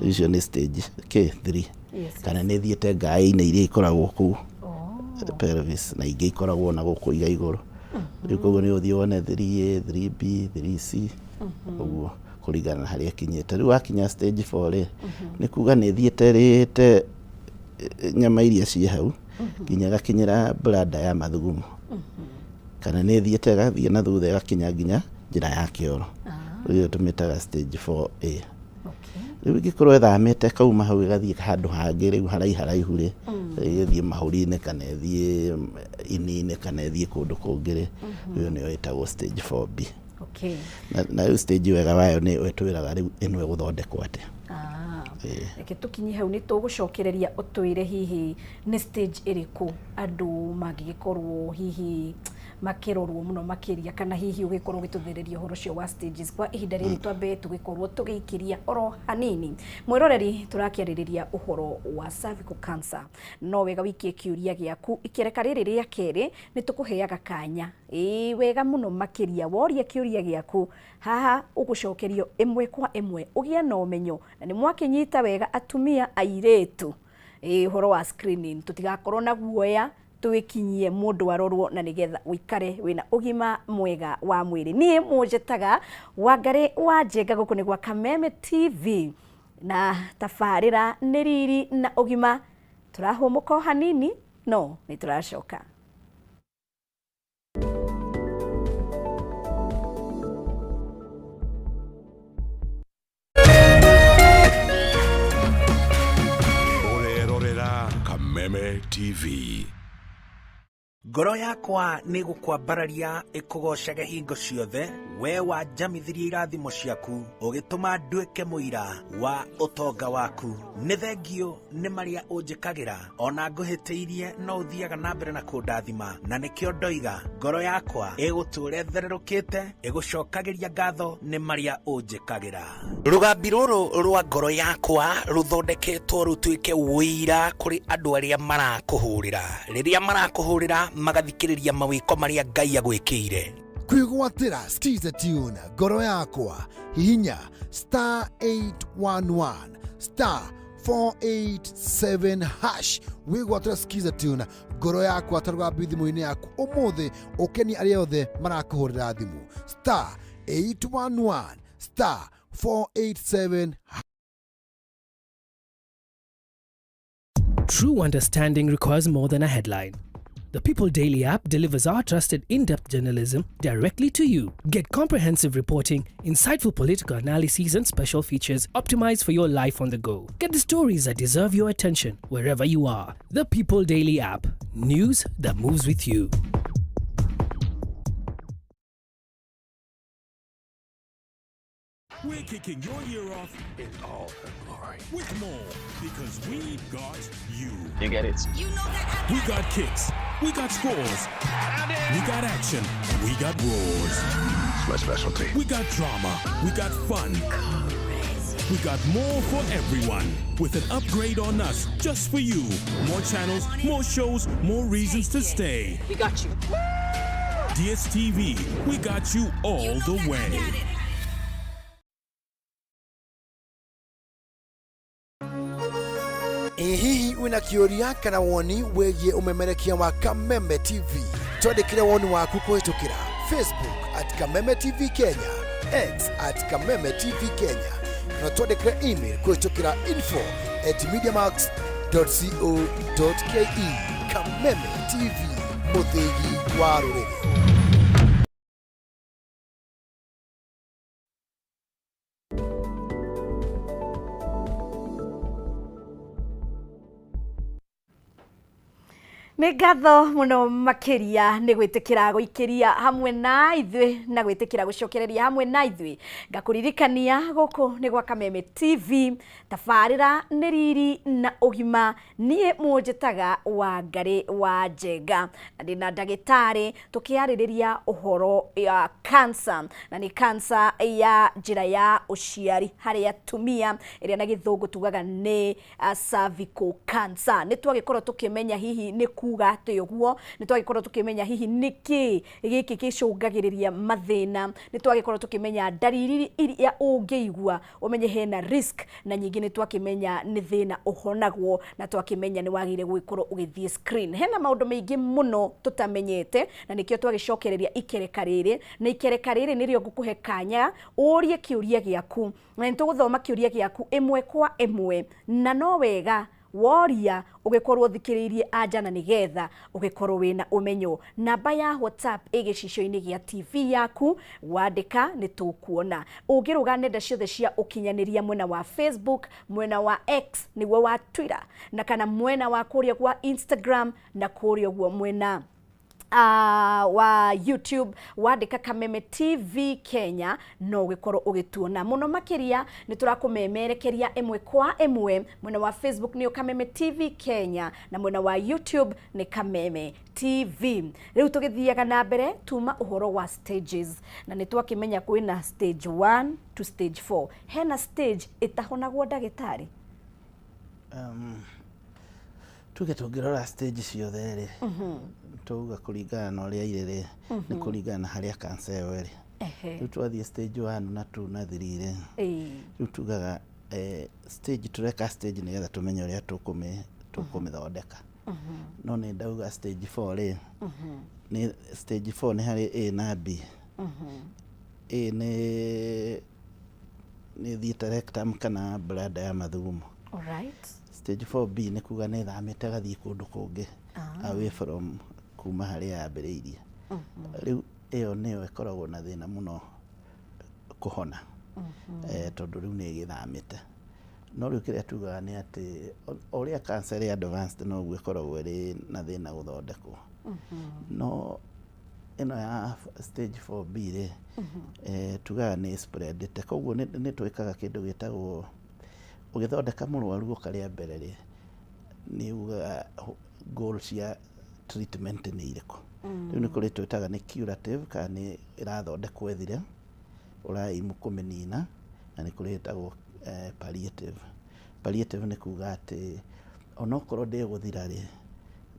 Speaker 1: Icio nĩ stage 3. Kana nĩ thiĩte ngaĩ-inĩ iria ikoragwo kũu pelvis na ingĩ ikoragwo na gũkũ iga igũrũ. Rĩu koguo nĩ ũthiĩ wone 3A, 3B, 3C ũguo kũringana na harĩa kinyĩte. Rĩu wakinya stage 4 rĩ nĩ kuga nĩ thiĩte rĩte nyama iria ciĩ hau nginya gakinyĩra bladder ya mathugumo. Kana nĩ thiĩte gathiĩ na thutha gakinya nginya njĩra ya kĩoro. Rĩu tũmĩtaga stage 4A. Rĩu ingĩkorwo ĩthamĩte kauma hau ĩgathiĩ handũ hangĩ rĩu haraihu rĩ ĩthiĩ mahũri-inĩ kana ĩthiĩ ini-inĩ kana ĩthiĩ kũndũ kũngĩ rĩ rĩu nĩyo ĩtagwo stage 4B. Na rĩu stage wega wayo nĩ ĩtwĩraga rĩu ĩno ĩgũthondekwo atĩa.
Speaker 2: Reke tũkinye hau nĩ tũgũcokereria ũtwĩre hihi nĩ stage ĩrĩkũ andũ mangĩgĩkorwo hihi makĩrorwo mũno makĩria kana hihi ũgĩkorwo ũgĩtũthĩrĩria ũhoro ũcio wa stages kwa ihinda rĩrĩ twambe tũgĩkorwo tũgĩikĩria oro hanini. Mwĩroreri tũrakĩarĩrĩria ũhoro wa cervical cancer, no wega wikie kĩũria gĩaku ikereka rĩrĩ rĩa kerĩ nĩ tũkũheaga kanya wega mũno makĩria woria kĩũria gĩaku haha ũgũcokerio ĩmwe kwa ĩmwe ũgĩe na ũmenyo na nĩ mwakĩnyita wega atumia airĩtu ũhoro wa screening tũtigakorwo na guoya twikinyie mundu arorwo na nigetha uikare wina ugima mwega wa mwiri. Nie mujetaga Wangari wa Njenga guku ni gwa Kameme TV na tafarira ni riri na ugima turahumuka hanini no ni turacoka.
Speaker 3: Urerorera Kameme TV.
Speaker 4: Ngoro yakwa nĩ gũkwambararia ĩkũgocage hingo ciothe we wanjamithirie irathimo ciaku ũgĩtũma nduĩke mũira wa ũtonga waku. Nĩ thengio nĩ marĩa ũnjĩkagĩra ona ngũhĩtĩirie no ũthiaga na mbere na kũndathima na nĩkĩo ndoiga ngoro yakwa ĩgũtũũre thererũkĩte ĩgũcokagĩria ngatho nĩ marĩa ũnjĩkagĩra. Rũgambi rũrũ rwa ngoro yakwa rũthondeketwo rũtuĩke wũira kũrĩ andũ arĩa marakũhũrĩra rĩrĩa marakũhũrĩra magathikĩrĩria mawĩko marĩa Ngai agwĩkĩire.
Speaker 5: Kwĩgwatĩra Skiza Tune ngoro yakwa hihinya *811 *487# wĩgwatĩra Skiza Tune ngoro yakwa ta rũgambi thimũ-inĩ yaku ũmũthĩ ũkeni arĩa othe marakũhũrĩra thimũ *811 *487#.
Speaker 6: True understanding requires more than a headline. The People Daily app delivers our trusted in-depth journalism directly to you. Get comprehensive reporting, insightful political analyses and special features optimized for your life on the go. Get the stories that deserve your attention wherever you are. The People Daily app. News that moves with you.
Speaker 3: We're kicking your year off in all her glory. With more, because we got you.
Speaker 7: You get it?
Speaker 3: You know that we got kicks, we got scores, we got action, we got roars.
Speaker 7: It's my specialty.
Speaker 3: We got drama, we got fun. We got more for everyone, with an upgrade on us just for you. More channels, more shows, more reasons to stay.
Speaker 8: We got you.
Speaker 3: DSTV, we got you all the way.
Speaker 5: Hihi wina kĩũria kana woni wĩgiĩ ũmemerekia wa Kameme TV, twandĩkĩre woni waku kũhĩtũkĩra Facebook @Kameme TV Kenya, X @Kameme TV Kenya, na twandĩkĩre email kũhĩtũkĩra info@mediamax.co.ke. Kameme TV, mũthĩgi wa rũrĩrĩ.
Speaker 2: Nĩ ngatho mũno makĩria nĩ gwĩtĩkĩra gũikĩria hamwe na ithuĩ na gwĩtĩkĩra gũcokereria hamwe na ithuĩ. Ngakũririkania gũkũ nĩ gwa Kameme TV, tabarĩra nĩ riri na ũgima. Niĩ mũnjĩtaga Wangari wa Njenga, na ndĩna ndagĩtarĩ tũkĩarĩrĩria ũhoro ya cancer, na nĩ cancer ya njĩra ya ũciari harĩ atumia, ĩrĩa na gĩthũngũ tugaga nĩ cervical cancer. Nĩ twagĩkorwo tũkĩmenya hihi nĩ kuga atĩ ũguo, nĩ twagĩkorwo tũkĩmenya hihi nĩkĩ gĩkĩ gĩcũngagĩrĩria mathĩna, nĩ twagĩkorwo tũkĩmenya ndariri iria ũngĩigua ũmenye hena risk, na nyingĩ nĩ twakĩmenya nĩ thĩna ũhonagwo, na twakĩmenya nĩ wagĩrĩire gũgĩkorwo ũgĩthiĩ screen. Hena maũndũ maingĩ mũno tũtamenyete, na nĩkĩo twagĩcokereria ikereka rĩrĩ, na ikereka rĩrĩ nĩrĩo ngũkũhe kanya ũrie kĩũria gĩaku, na nĩ tũgũthoma kĩũria gĩaku ĩmwe kwa ĩmwe, na no wega woria ũgĩkorwo thikĩrĩirie anja na nĩgetha ũgĩkorwo wĩna ũmenyo. Namba ya WhatsApp ĩgĩcicio-inĩ gĩa TV yaku, wandĩka nĩ tũkuona. Ũngĩrũga nenda ciothe cia ũkinyanĩria, mwena wa Facebook, mwena wa X nĩguo wa Twitter, na kana mwena wa kũrĩa kwa Instagram, na kũrĩa guo mwena wa YouTube, wandĩka Kameme TV Kenya, no gĩkorwo ũgĩtuona. Mũno makĩria nĩ tũrakũmemerekeria ĩmwe kwa ĩmwe. Mwena wa Facebook nĩyo Kameme TV Kenya, na mwena wa YouTube nĩ Kameme TV. Rĩu tũgĩthiaga na mbere tuma ũhoro wa stages, na nĩ twakĩmenya kwĩna stage 1 to stage 4. Hena stage ĩtahonagwo ndagĩtarĩ?
Speaker 1: Tuge tũngĩrora stage ciothe rĩ, tuga kũringana na ũrĩa irĩ, nĩ kũringana na harĩa cancer ĩyo ĩrĩ. Rĩu twathiĩ stage 1 na 2 na 3 rĩ, rĩu tugaga stage, tũreka stage nĩgetha tũmenye ũrĩa tũkũmĩthondeka. No nĩ ndauga stage 4 rĩ, nĩ stage 4 nĩ harĩ A na B. A nĩ thiĩte rectum kana bladder ya mathugumo.
Speaker 2: Alright.
Speaker 1: Stage 4B nĩ kuga nĩ thamĩte gathiĩ kũndũ kũngĩ, away from kuma harĩa yambĩrĩirie. Rĩu ĩyo nĩyo ĩkoragwo na thĩna mũno kũhona, tondũ rĩu nĩ ĩgĩthamĩte. No rĩu kĩrĩa tugaga nĩ atĩ ũrĩa cancer ĩrĩ advanced noguo ĩkoragwo ĩrĩ na thĩna gũthondekwo. No ĩno ya stage 4B rĩ, tugaga nĩ spreadĩte, koguo nĩ twĩkaga kĩndũ gĩtagwo, ũgĩthondeka mũrwaru ũkarĩa mbere rĩ, nĩ ugaga goal cia treatment nĩ irĩkũ. Rĩu nĩ kũrĩ twĩtaga nĩ curative, kana nĩ ĩrathondekwo ĩthire, ũraimu kũmĩnina, na nĩ kũrĩ ĩtagwo palliative. Palliative nĩ kuga atĩ onokorwo ndĩgũthira rĩ,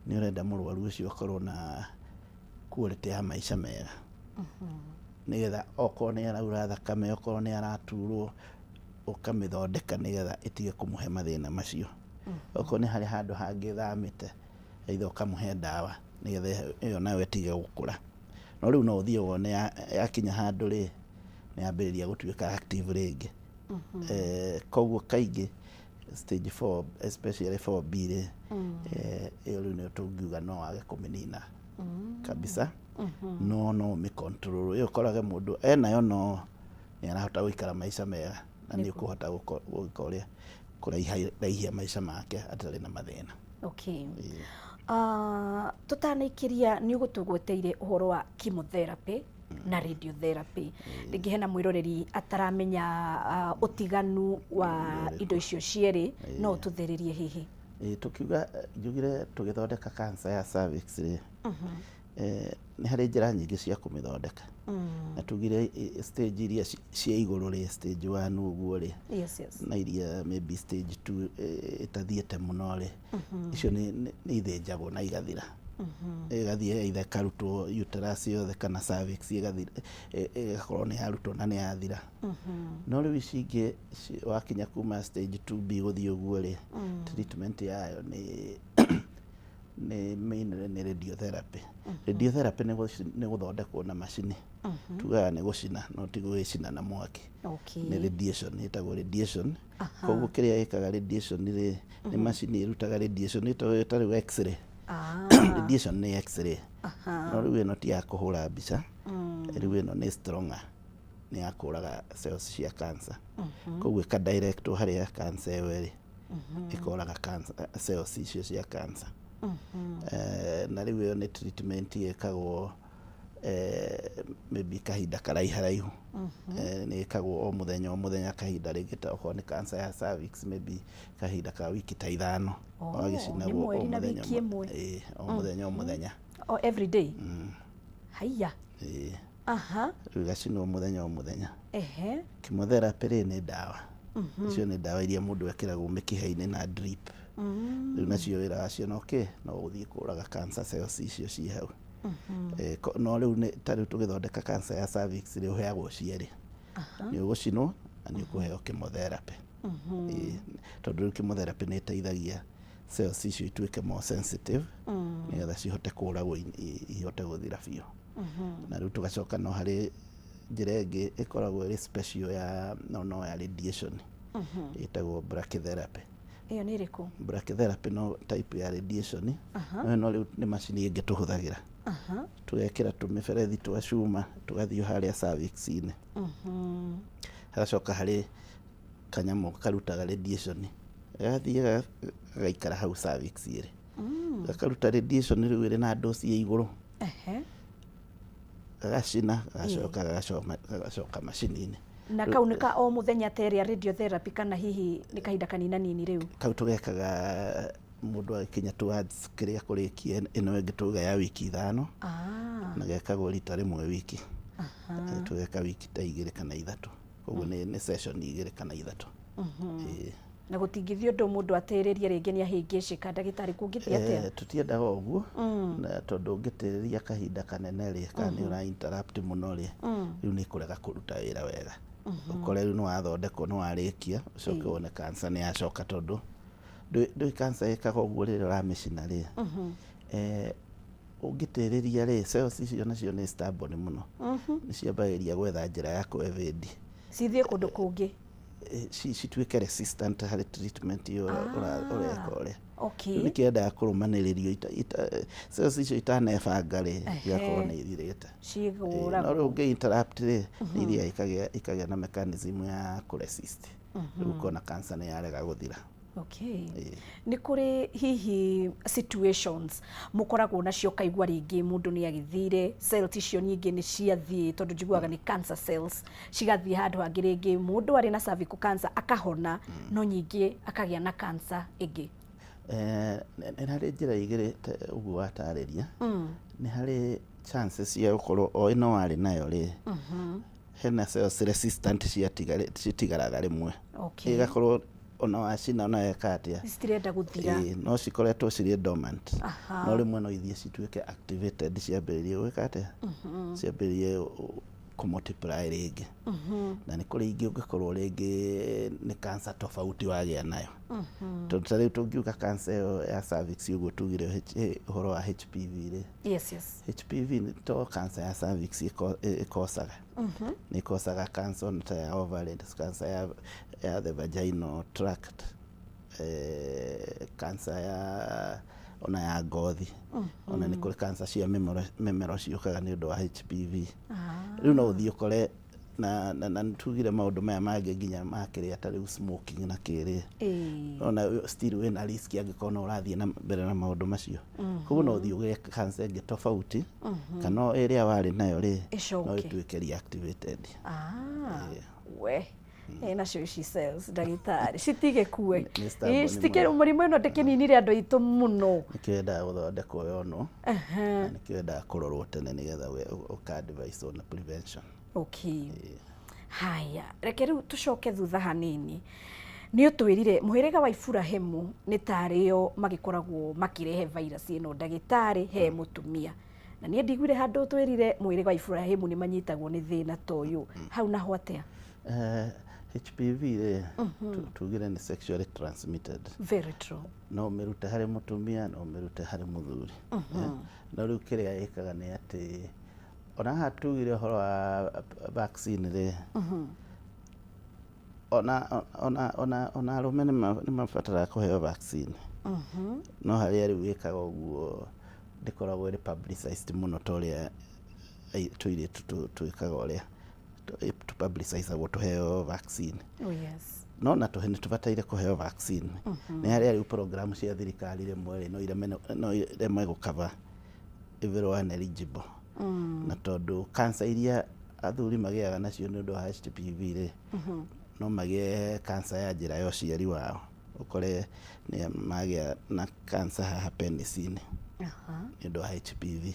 Speaker 1: nĩ ũrenda mũrwaru ũcio akorwo na quality ya maica mega, nĩgetha okorwo nĩ araura thakame, okorwo nĩ araturwo, ũkamĩthondeka nĩgetha ĩtige kũmũhe mathĩna macio. Okorwo nĩ harĩ handũ hangĩ thamĩte, either ũkamũhe ndawa nĩgetha ĩyo nayo ĩtige gũkũra. No rĩu no ũthiĩ wone yakinya handũ rĩ, nĩ yambĩrĩria gũtuĩka active rĩngĩ. Koguo kaingĩ stage 4 especially 4B rĩ ĩyo rĩu nĩyo tũngiuga no wage kũmĩnina kabisa no mĩcontrol ĩyo ũkorage mũndũ enayo no nĩarahota gũikara maica mega na nĩũkũhota gũika ũrĩa kũraihia maica make atarĩ na mathĩna.
Speaker 2: Okay. Tũtanaikĩria nĩ ũgũtũgweteire ũhoro wa chemotherapy na radiotherapy. Rĩngĩ hena mwĩroreri ataramenya ũtiganu wa indo icio cierĩ, no ũtũthĩrĩrie hihi.
Speaker 1: Tukiuga njugire tũgĩthondeka cancer ya cervix rĩ, nĩ harĩ njĩra nyingĩ cia kũmĩthondeka. Na tugire stage iria cia igũrũ rĩ, stage 1 ũguo rĩ, na iria maybe stage 2 itathiĩte mũno rĩ, icio nĩ ithĩnjagwo na igathira. Igathiĩ either karutwo uterus yothe kana cervix igakorwo nĩ yarutwo na nĩ yathira. No rĩu ici ingĩ wakinya kuma stage 2B gũthiĩ ũguo rĩ, treatment yayo nĩ mainly nĩ radiotherapy. Radiotherapy nĩ gũthondekwo na macini, tugaga nĩ gũcina no ti gwĩcina na mwaki. Nĩ radiation, ĩtagwo radiation. Koguo kĩrĩa ĩkaga radiation rĩ, nĩ macini ĩrutaga radiation ĩtagwo x-ray. Radiation nĩ x-ray. No rĩu ĩno ti ya kũhũra mbica, rĩu ĩno nĩ stronger, nĩ ya kũraga cells cia cancer. Koguo ĩka direct harĩa cancer ĩyo ĩrĩ, ĩkoraga cells icio cia cancer. Na rĩu ĩyo nĩ treatment ĩkagwo maybe kahinda karaiharaihu. Nĩ ĩkagwo o mũthenya kahinda rĩngĩ ta okorwo nĩ cancer ya cervix maybe kahinda ka wiki ta 5 wagĩcinagwo o mũthenya.
Speaker 2: Every day? Haiya.
Speaker 1: Rĩu gacinwo mũthenya o mũthenya. Chemotherapy rĩ nĩ ndawa. Icio nĩ ndawa iria mũndũ ekĩragwo mĩkiha-inĩ na drip. Rĩu nacio wĩra wacio no gũthiĩ kũraga cancer cells icio ciĩ hau. No rĩu ta rĩu tũgĩthondeka cancer ya cervix rĩ ũheagwo cierĩ. Nĩ ũgũcinwo na nĩ ũkũheo chemotherapy. Tondũ rĩu chemotherapy nĩ ĩteithagia cells icio ituĩke more sensitive nĩgetha cihote kũragwo ihote gũthira biũ. Na rĩu tũgacoka no harĩ njĩra ĩngĩ ĩkoragwo ĩrĩ special ya no ya radiation ĩtagwo brachytherapy.
Speaker 2: Iyo nĩ ĩrĩkũ?
Speaker 1: Brachytherapy no type ya radiation. No rĩu nĩ macini ĩngĩ tũhũthagĩra. Tũgekĩra tũmĩberethi twa cuma tũgathiĩ harĩa cervix-inĩ. Hagacoka harĩ kanyamũ karutaga radiation. Gathiĩ gaikara hau cervix ĩrĩ. Gakaruta radiation rĩu ĩrĩ na dose ya igũrũ. Gagacina, gagacoka macini-inĩ.
Speaker 2: Na kau nĩ ka o mũthenya terĩa radiotherapy kana hihi nĩ kahinda kanina nini rĩu? Kau
Speaker 1: tũgekaga mũndũ agĩkinya towards kĩrĩa kũrĩkia ĩno ĩngĩ tuga ya wiki 5. Na gekagwo rita rĩmwe wiki. Tũgeka wiki ta 2 kana 3. Koguo nĩ session 2 kana 3.
Speaker 2: Na gũtingĩthio ũndũ mũndũ atĩrĩrie rĩngĩ nĩ ahĩngĩcĩka ndagĩtarĩ kũngĩthia atĩa?
Speaker 1: Tutiendaga ũguo na tondũ ũngĩtĩrĩria kahinda kanene rĩ kana nĩ ũra interrupt mũno rĩ, rĩu nĩ kũrega kũruta wĩra wega. Ũkore rĩu nĩ wathondekwo nĩ warĩkia ũcoke wone cancer nĩ yacoka tondũ ndũĩ cancer ĩkaga ũguo rĩrĩa ũramĩcina rĩ. Ũngĩtĩrĩria rĩ cells icio nacio nĩ stubborn mũno. Nĩ ciambagĩria gwetha njĩra ya kwevĩndi.
Speaker 2: Cithiĩ kũndũ kũngĩ.
Speaker 1: Cituĩke resistant harĩ treatment iyo ũreka ũrĩa. Nĩ kĩendaga kũrũmanĩrĩrio cells icio itanebanga rĩ igakorwo nĩ ithirĩte. No rĩu ũngĩ interrupt rĩ nĩ iria ikagĩa na mechanism ya kũresist. Rĩu ũkona cancer nĩ yarega gũthira.
Speaker 2: Nĩ kũrĩ hihi situations mũkoragwo nacio kaigua rĩngĩ mũndũ nĩ agĩthire cells icio nyingĩ nĩ ciathiĩ tondũ njiguaga nĩ cancer cells cigathiĩ handũ hangĩ rĩngĩ mũndũ arĩ na cervical cancer akahona no nyingĩ akagĩa na cancer ĩngĩ?
Speaker 1: Nĩ harĩ njĩra igĩrĩ ũguo watarĩria. Nĩ harĩ chances cia gũkorwo o ĩno warĩ nayo rĩ, hena cells resistant citigaraga rĩmwe. Igakorwo ona wacina ona weka atĩa
Speaker 2: citirenda gũthira,
Speaker 1: no cikoretwo cirĩ dormant. No rĩmwe no ithiĩ cituĩke activated, ciambĩrĩrie gwĩka atĩa, ciambĩrĩrie kũmultiply rĩngĩ. Na nĩ kũrĩ ingĩ ũngĩkorwo rĩngĩ nĩ cancer tofauti wagĩa nayo. Tondũ ta rĩu tũngiuga cancer ya cervix ũguo tugire ũhoro wa HPV rĩ. HPV to cancer ya cervix ĩkosaga. Nĩ ĩkosaga cancer ta ya ovarian cancer ya the vaginal tract. cancer ya ona ya ngothi ona nĩ kũrĩ cancer cia memero ciũkaga nĩ ũndũ wa HPV. Rĩu no ũthiĩ ũkore na tugire maũndũ maya mangĩ nginya makĩrĩa ta rĩu smoking na kĩrĩ ona still wĩna risk angĩkorwo no ũrathiĩ na mbere na maũndũ macio. Koguo no ũthiĩ ũgĩe cancer ĩngĩ tofauti kana ĩrĩa warĩ nayo no ĩtuĩke reactivated.
Speaker 2: We nacio ici cells ndagĩtarĩ citigĩkue citikĩrĩ mũrimũ ĩno ndĩkĩninire andũ aitũ mũno.
Speaker 1: Nĩkĩendaga gũthondekwo yonwo na nĩkĩendaga kũrorwo tene nĩgetha ũka-advise on prevention.
Speaker 2: Okay. Haya, reke rĩu tũcoke thutha hanini. Nĩ ũtwĩrire mũhĩrĩga wa Iburahĩmu nĩ tarĩo magĩkoragwo makĩrehe virus ĩno ndagĩtarĩ he mũtumia. Na niĩ ndigwire handũ twĩrire mũhĩrĩga wa Iburahĩmu nĩ manyitagwo nĩ thĩna ta ũyũ. Hau naho atĩa?
Speaker 1: HPV tugire nĩ sexually transmitted.
Speaker 2: Very true.
Speaker 1: No ũmĩrute harĩ mũtumia no ũmĩrute harĩ mũthuri. Na rĩu kĩrĩa ĩkaga nĩ atĩ ona haha tugire ũhoro wa vaccine rĩ ona arũme nĩ mabataraga kũheo vaccine. No harĩa rĩu ĩkaga ũguo ndĩkoragwo ĩrĩ publicized mũno ta ũrĩa tũirĩtu twĩkaga ũrĩa tũpublicizagwo tũheo vaccine. No na tũhe nĩ tũbataire kũheo vaccine. Nĩ harĩa rĩu program cia thirikari rĩmwe no ireme gũkava everyone eligible. Na tondũ cancer iria athuri magĩaga nacio nĩ ũndũ wa HPV rĩ no magĩe cancer ya njĩra ya ũciari wao. Ũkore nĩ magĩa na cancer haha penis-inĩ nĩ ũndũ wa HPV.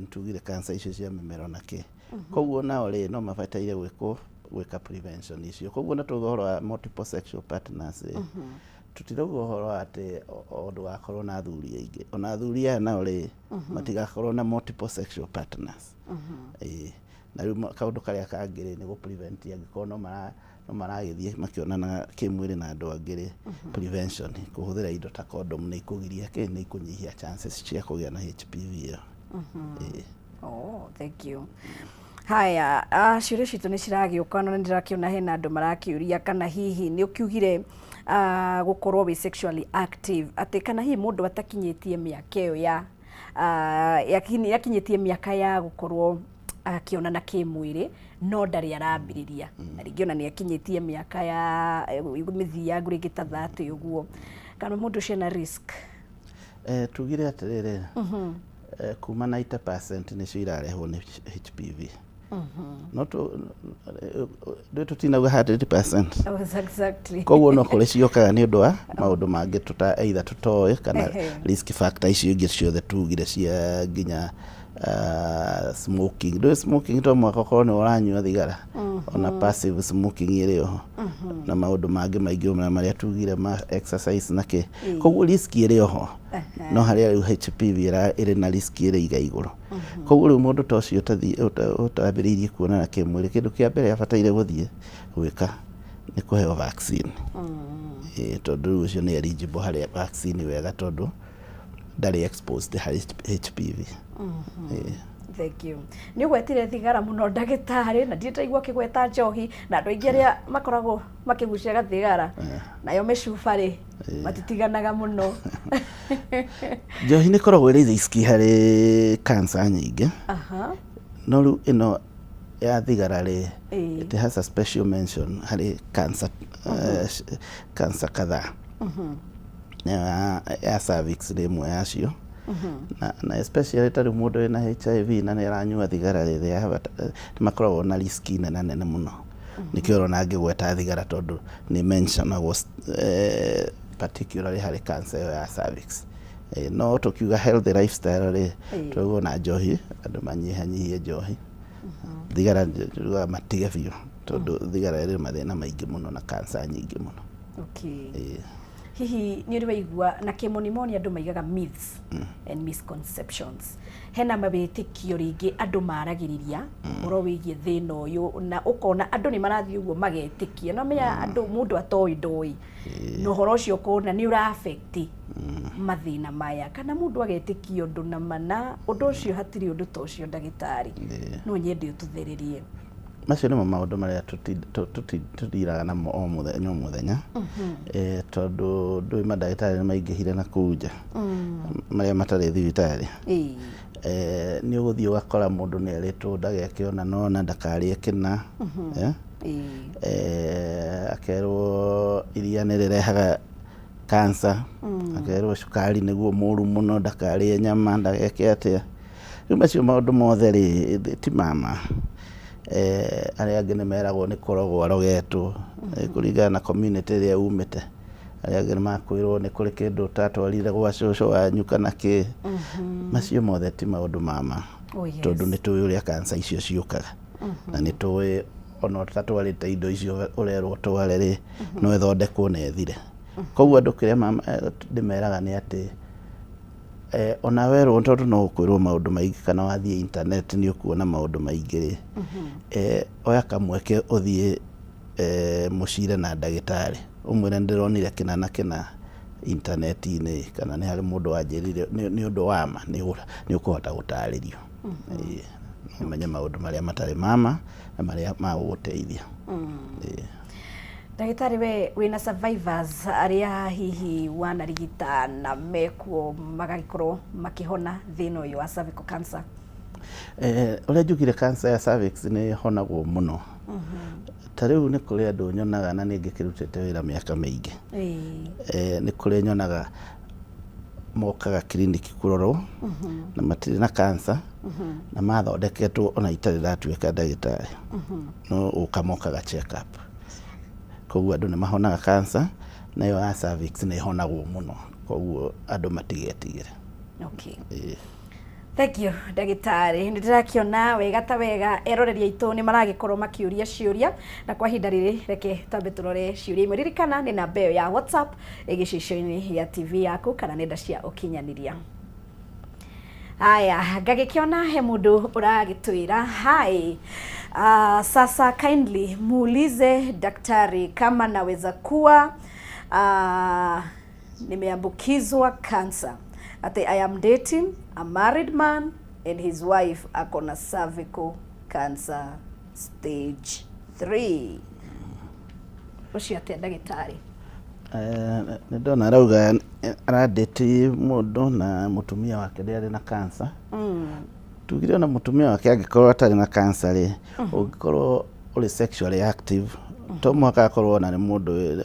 Speaker 1: Nĩtugire cancer icio cia memero na kĩ. Koguo nao rĩ no mabataire gwĩka prevention icio. Koguo na tuuga ũhoro wa multiple sexual partners tutirauga ũhoro atĩ o ndũgakorwo na athuri aingĩ. Ona athuri aya nao rĩ matigakorwo na multiple sexual partners. Na rĩu kaũndũ karĩa kangĩ rĩ nĩ gũ-prevent angĩkorwo no maragĩthiĩ makĩonana kĩmwĩrĩ na andũ angĩ rĩ prevention kũhũthĩra indo ta condom nĩ ikũgiria nĩ ikũnyihia chances cia kũgĩa na HPV ĩyo.
Speaker 2: Thank you. Haya, ciũria citũ nĩ ciragĩũka no nĩndĩrakĩona hena andũ marakĩũria kana hihi nĩ ũkiugire gũkorwo wĩ sexually active atĩ kana hihi mũndũ atakinyĩtie mĩaka ĩyo yakinyĩtie mĩaka ya gũkorwo akĩonana kĩmwĩrĩ no ndarĩ arambĩrĩria na rĩngĩ ona nĩ akinyĩtie mĩaka ya mĩthia rĩngĩ ta 30 ũguo kana mũndũ ũcio na risk.
Speaker 1: Tugire atĩrĩrĩ kuma 90% nĩcio irarehwo nĩ HPV. No tũtinauga 100%.
Speaker 2: Exactly.
Speaker 1: Koguo no kũrĩ ciokaga nĩ ũndũ wa maũndũ mangĩ either tũtoĩ kana risk factor icio ingĩ ciothe tugire cia nginya smoking. Smoking to mwaka ũkorwo nĩ ũranyua thigara ona passive smoking ĩrĩ oho na maũndũ mangĩ maingĩ marĩa tugire ma exercise na kĩ. Koguo risk ĩrĩ oho no harĩa rĩu HPV ĩrĩ na risk ĩrĩ iga igũrũ. Koguo rĩu mũndũ ta ũcio ũtambĩrĩirie kuonana kĩmwĩrĩ kĩndũ kĩa mbere abataire gũthiĩ gwĩka nĩ kũheo vaccine. Tondũ rĩu ũcio nĩ eligible harĩ vaccine wega tondũ ndarĩ exposed harĩ HPV.
Speaker 2: Thank you. Nĩ ũgwetire thigara mũno ndagĩtarĩ na ndĩtaigua kĩgweta njohi na andũ aingĩ arĩa makoragwo makĩgucia gathigara nayo mĩcuba-rĩ matitiganaga mũno.
Speaker 1: Njohi nĩ koragwo ĩrĩ riski harĩ cancer nyingĩ. No rĩu ĩno ya thigara-rĩ it has a special mention harĩ cancer kadhaa. Ya cervix nĩ ĩmwe yacio. Na especially tarĩ mũndũ wĩna HIV na nĩ aranyua thigara rĩrĩa makoragwo na riski nene mũno. Nĩkĩo ũrona angĩgweta thigara tondũ nĩ mentionagwo particularly harĩ cancer ya cervix. No tũkiuga healthy lifestyle rĩ tũrauga na njohi andũ manyihanyihie njohi. Thigara matige biũ tondũ thigara ĩrĩ mathĩna maingĩ mũno na cancer nyingĩ mũno.
Speaker 2: Hihi nĩ ũrĩ waigua na kĩmonimoni andũ maigaga myths and misconceptions. Hena mawĩtĩkio rĩngĩ andũ maragĩrĩria ũhoro wĩgiĩ thĩna ũyũ na ũkona andũ nĩ marathiĩ ũguo magetĩkia no menya andũ mũndũ atoĩ ndoĩ na ũhoro ũcio ũkona nĩ ũra affect mathĩna maya kana mũndũ agetĩkia ũndũ na mana ũndũ ũcio hatirĩ ũndũ ta ũcio ndagĩtarĩ no nyende ũtũthĩrĩrie.
Speaker 1: macio nĩ maũndũ marĩa tũtiraga namo o mũthenya tondũ ndũĩ mandagĩtarĩ nĩ maingĩhire na kũu nja marĩa matarĩ thibitarĩ. Nĩ ũgũthiĩ ũgakora mũndũ nĩ erĩtwo ndageke ona ndakarĩe kĩna, akerwo iria nĩ rĩrehaga cancer, akerwo cukari nĩguo mũru mũno ndakarĩe nyama, ndageke atĩa. Rĩu macio maũndũ mothe rĩ ti mama. Arĩa angĩ nĩ meragwo nĩ kũrogwo arogetwo kũringana na community ĩrĩa umĩte. Arĩa angĩ nĩ makwĩrwo nĩ kũrĩ kĩndũ ũtatwarire gwa cũcũ wanyu kana kĩ. Macio mothe ti maũndũ mama, tondũ nĩ tũĩ ũrĩa cancer icio ciũkaga na nĩ tũĩ ona ũtatwarĩte indo icio ũrerwo tware rĩ no ĩthondekwo na ĩthire. Koguo andũ kĩrĩa mama ndĩmeraga nĩ atĩ ona werwo tondũ no ũkwĩrwo maũndũ maingĩ kana wathiĩ internet nĩ ũkuona maũndũ maingĩ rĩ, oya kamweke ũthiĩ mũcire na ndagĩtarĩ ũmwĩre ndĩronire kĩna na kĩna internet-inĩ kana nĩ harĩ mũndũ wanjĩrire nĩ ũndũ wa ma nĩ ũkũhota gũtarĩrio ũmenye maũndũ marĩa matarĩ mama na marĩa magũgũteithia.
Speaker 2: Ndagĩtarĩ we wĩna survivors arĩa hihi wanarigita na mekuo magagĩkorwo makĩhona thĩna ũyũ wa cervical cancer?
Speaker 1: Ũrĩa njugire cancer ya cervix nĩ honagwo mũno. Ta rĩu nĩ kũrĩ andũ nyonaga na nĩ ngĩkĩrutĩte wĩra mĩaka mĩingĩ. Nĩ kũrĩ nyonaga mokaga kiriniki kũrorwo na matirĩ na cancer na mathondeketwo ona itarĩ ndatuĩka ndagĩtarĩ, no ũkamokaga check up. Koguo andũ nĩ mahonaga cancer nayo ya cervix nĩ honagwo mũno, koguo andũ matigetigĩre.
Speaker 2: Okay. Thank you ndagĩtarĩ. Nĩ ndĩrakĩona wega ta wega eroreri aitũ nĩ maragĩkorwo makĩũria ciũria, na kwa ihinda rĩrĩ reke twambe tũrore ciũria imwe. Ririkana nĩ namba ĩyo ya WhatsApp ĩgĩcicio-inĩ ya TV yaku kana nenda cia ũkinyanĩria. Haya, ngagĩkĩona he mũndũ ũragĩtwĩra hi. Sasa kindly muulize daktari kama naweza kuwa nimeambukizwa cancer. Ati I am dating a married man and his wife akona cervical cancer stage 3. Ucio ati ndagĩtarĩ?
Speaker 1: Nĩ ndona arauga aradate mũndũ na mũtumia wake ndarĩ na cancer. Tugire na mũtumia wake angĩkorwo atarĩ na cancer rĩ, ũngĩkorwo ũrĩ sexually active to mũhaka akorwo na mũndũ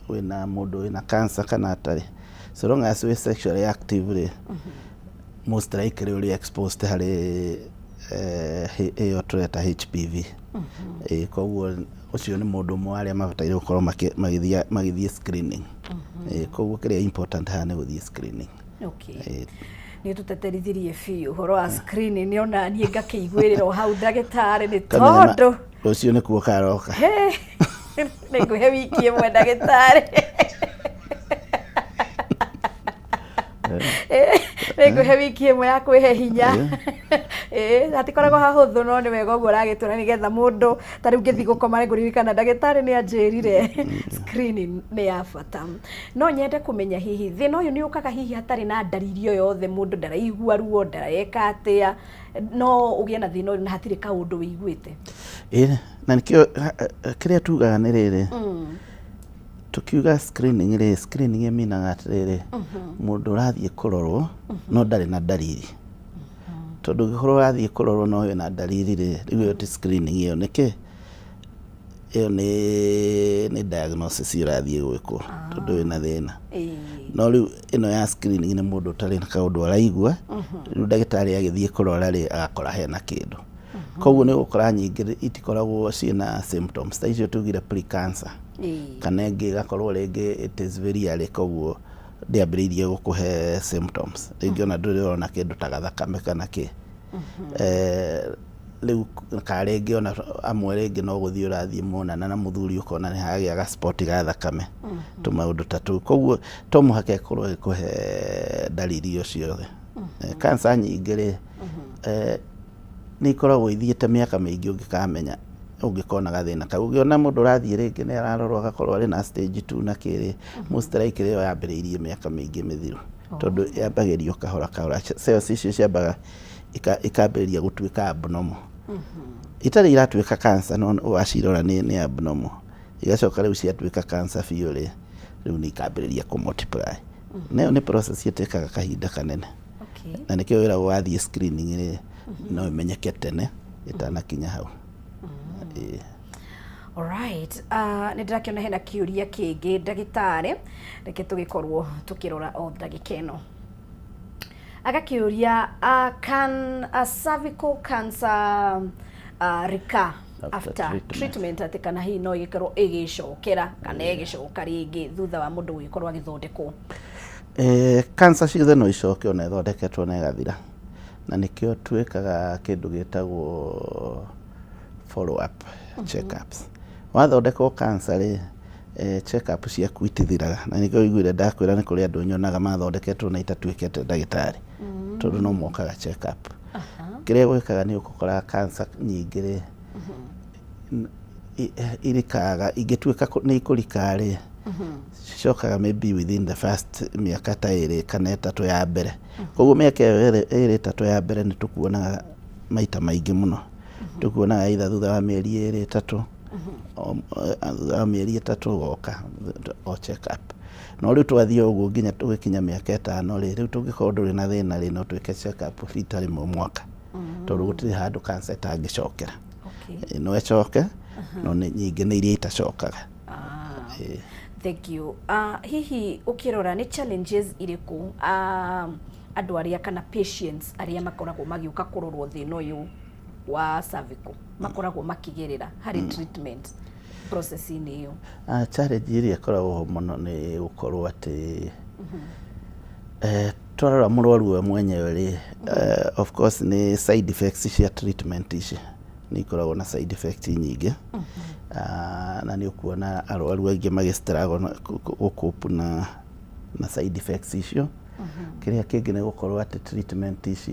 Speaker 1: wĩna mũndũ wĩna cancer kana atarĩ. So long as we sexually active rĩ, most likely ũrĩ exposed harĩ ĩyo tũreta HPV. Koguo ũcio nĩ mũndũ ũmwe arĩa mabataire gũkorwo magĩthiĩ screening. Koguo kĩrĩa important haha nĩ gũthiĩ screening.
Speaker 2: Okay. Nĩ tũteterithirie biũ ũhoro wa screening, nĩ ona niĩ ngakĩiguĩrĩra hau ndagĩtarĩ nĩ tondũ
Speaker 1: ũcio nĩ kuo karoka.
Speaker 2: Nĩ ngũhe wiki ĩmwe ndagĩtarĩ. Nĩ ngũhe wiki ĩmwe ya kwĩhe hinya. Hatikoragwo hahũthũ no nĩ wega ũguo ũragĩtwĩra nĩgetha mũndũ ta rĩu ngĩthiĩ gũkoma nĩ ngũririkana ndagĩtarĩ nĩ anjĩrire screening nĩ ya bata. No nyende kũmenya hihi thĩna ũyũ nĩ ũkaga hihi hatarĩ na ndariri o yothe, mũndũ ndaraigua ruo, ndareka atĩa, no ũgĩe na thĩna ũyũ na hatirĩ kaũndũ wĩiguĩte?
Speaker 1: Na nĩkĩo kĩrĩa tugaga nĩ rĩrĩ, tukiuga screening rĩ, screening ĩminaga atĩrĩrĩ, mũndũ ũrathiĩ kũrorwo no ndarĩ na ndariri. Tondũ ũngĩkorwo ũrathiĩ kũrorwo no wĩna ndariri rĩ, rĩu ĩyo ti screening, ĩyo nĩkĩ? Ĩyo nĩ diagnosis ũrathiĩ gwĩkwo tondũ wĩna thĩna. No rĩu ĩno ya screening nĩ mũndũ ũtarĩ na kaũndũ araigua, rĩu ndagĩtarĩ agĩthiĩ kũrora rĩ agakora hena kĩndũ. Koguo nĩ ũgũkora nyingĩ itikoragwo ciĩna symptoms ta icio tugire pre-cancer. Kana ĩngĩ ĩgakorwo rĩngĩ it is very early, koguo ndĩambĩrĩirie gũkũhe symptoms. Rĩngĩ ona ndũrĩ ona kĩndũ ta gathakame kana kĩ. Rĩu karĩngĩ ona amwe rĩngĩ no gũthiĩ ũrathiĩ muonana na mũthuri ũkona nĩ hagĩa ga spot ga thakame, tũmaũndũ ta tũu. Koguo to mũhaka ĩkorwo ĩkũhe ndariri o ciothe. Cancer nyingĩ rĩ nĩ ikoragwo ithiĩte mĩaka mĩingĩ ũngĩkamenya, ũngĩkona gathĩna kau. Ũngĩona mũndũ ũrathiĩ rĩngĩ nĩ ararorwo agakorwo arĩ na stage 2 na kĩrĩ, most likely ĩyo yambĩrĩirie mĩaka mĩingĩ mĩthiru, tondũ yambagĩrio kahora kahora. Cells icio ciambaga ikambĩrĩria gũtuĩka abnormal, itari iratuĩka cancer no wacirora nĩ abnormal igacoka rĩu ciatuĩka cancer biũ rĩ rĩu nĩ ikambĩrĩria kũ-multiply. Nayo nĩ process ĩtĩkaga kahinda kanene, na nĩkĩo wĩra wathiĩ screening rĩ no ĩmenyeke tene ĩtanakinya hau.
Speaker 2: Alright, nĩ ndĩrakĩona hena kĩũria kĩngĩ ndagĩtarĩ, reke tũgĩkorwo tũkĩrora o ndagĩka ĩno. Agakĩũria, can a cervical cancer recur after treatment, atĩ kana hihi no ĩgĩkorwo ĩgĩcokera kana ĩgĩcoka rĩngĩ thutha wa mũndũ gũgĩkorwo agĩthondekwo?
Speaker 1: Cancer ciothe no icoke ona ĩthondeketwo na ĩgathira, na nĩkĩo twĩkaga kĩndũ gĩtagwo follow up check-ups. Wathondekwo cancer rĩ check-up ciaku itithiraga, na nĩkĩo wĩiguire ndakwĩra nĩ kũrĩ andũ nyonaga mathondeketwo na itatuĩkĩte ndagĩtarĩ tondũ no mokaga check-up. Kĩrĩa gwĩkaga nĩ ũkoraga cancer nyingĩ rĩ irikaga ingĩtuĩka nĩ ikũrika rĩ cicokaga maybe within the first mĩaka ta ĩrĩ kana ĩtatũ ya mbere. Koguo mĩaka ĩrĩ ĩtatũ ya mbere nĩ tũkuonaga maita maingĩ mũno, tũkuonaga either thutha wa mĩeri ĩrĩ ĩtatũ thutha wa mĩeri ĩtatũ ũgoka o check up. No rĩu twathiĩ ũguo nginya tũgĩkinya mĩaka ĩtano rĩ rĩu tũngĩkorwo ndũrĩ na thĩna rĩ no twĩke check up rita rĩmwe mwaka tondũ gũtirĩ handũ cancer ĩtangĩcokera. No ĩcoke no nyingĩ nĩ iria itacokaga.
Speaker 2: Thank you. Hihi ukirora ni challenges iriku andu aria kana patients aria makoragwo magiuka kurorwo thina uyu wa cervical makoragwo makigerera hari treatment process ini iyo?
Speaker 1: Challenge iria ikoragwo muno ni gukorwo ati twarora mũrwaru we mwenyewe ri of course ni side effects cia treatment ici ni ikoragwo na side effects nyingĩ. Na nĩ ukuona arwaru aingĩ magĩstruggle gũkũpu na side effects icio. Kĩrĩa kĩngĩ nĩ gũkorwo atĩ treatment ici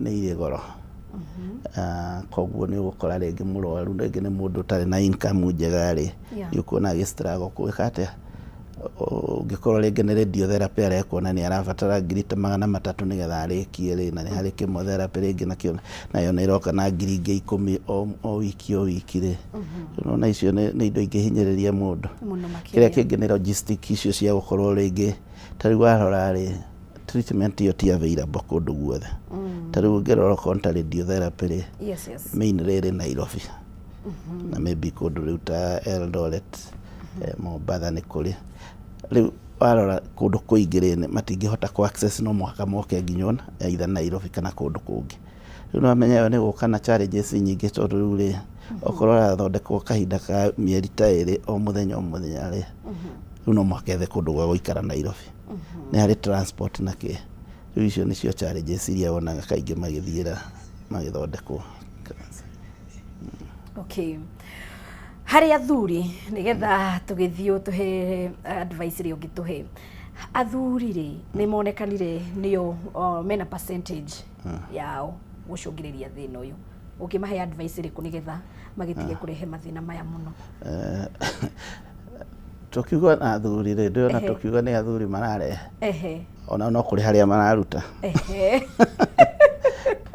Speaker 1: nĩ irĩ goro. Koguo nĩ ũgũkora rĩngĩ mũrwaru rĩngĩ nĩ mũndũ ũtarĩ na income njega rĩ nĩ ũkuona agĩstruggle gwĩka atĩa. Ũngĩkorwo rĩngĩ nĩ radiotherapy arekuona nĩ arabatara ngiri ta 300 nĩgetha arĩkie rĩ, na nĩ harĩ chemotherapy rĩngĩ nayo nĩ iroka na ngiri 10,000 o wiki rĩ. Na icio nĩ indo ingĩhinyĩrĩria mũndũ. Kĩrĩa kĩngĩ nĩ logistic icio cia gũkorwo rĩngĩ ta rĩu warora rĩ treatment iyo ti available kũndũ guothe. Ta rĩu ũngĩrora okorwo ta radiotherapy rĩ main rĩrĩ Nairobi na maybe kũndũ rĩu ta Eldoret, Mombasa nĩ kũrĩ. Rĩu warora kũndũ kũingĩ rĩ matingĩhota ku access no mũhaka moke nginya ona either Nairobi kana kũndũ kũngĩ. Rĩu no amenye nĩ gũka na challenges nyingĩ tondũ rĩu rĩ okorwo arathondekwo kahinda ka mĩeri ta ĩrĩ o mũthenya rĩ rĩu no mũhaka ethe kũndũ gwa gũikara Nairobi. Nĩ harĩ transport na kĩ. Rĩu icio nĩcio challenges iria wonaga kaingĩ magĩthiĩra magĩthondekwo.
Speaker 2: Okay. Hari athuri nigetha tugithio tuhe advice ri ungituhe athuri ri ni monekanire niyo mena percentage yao gucungiriria thina uyu ukimahe advice ri kunigetha magitige kurehe mathina maya muno?
Speaker 1: Tukiuga na athuri ri ndio na tukiuga ni athuri marare ona no kuri haria mararuta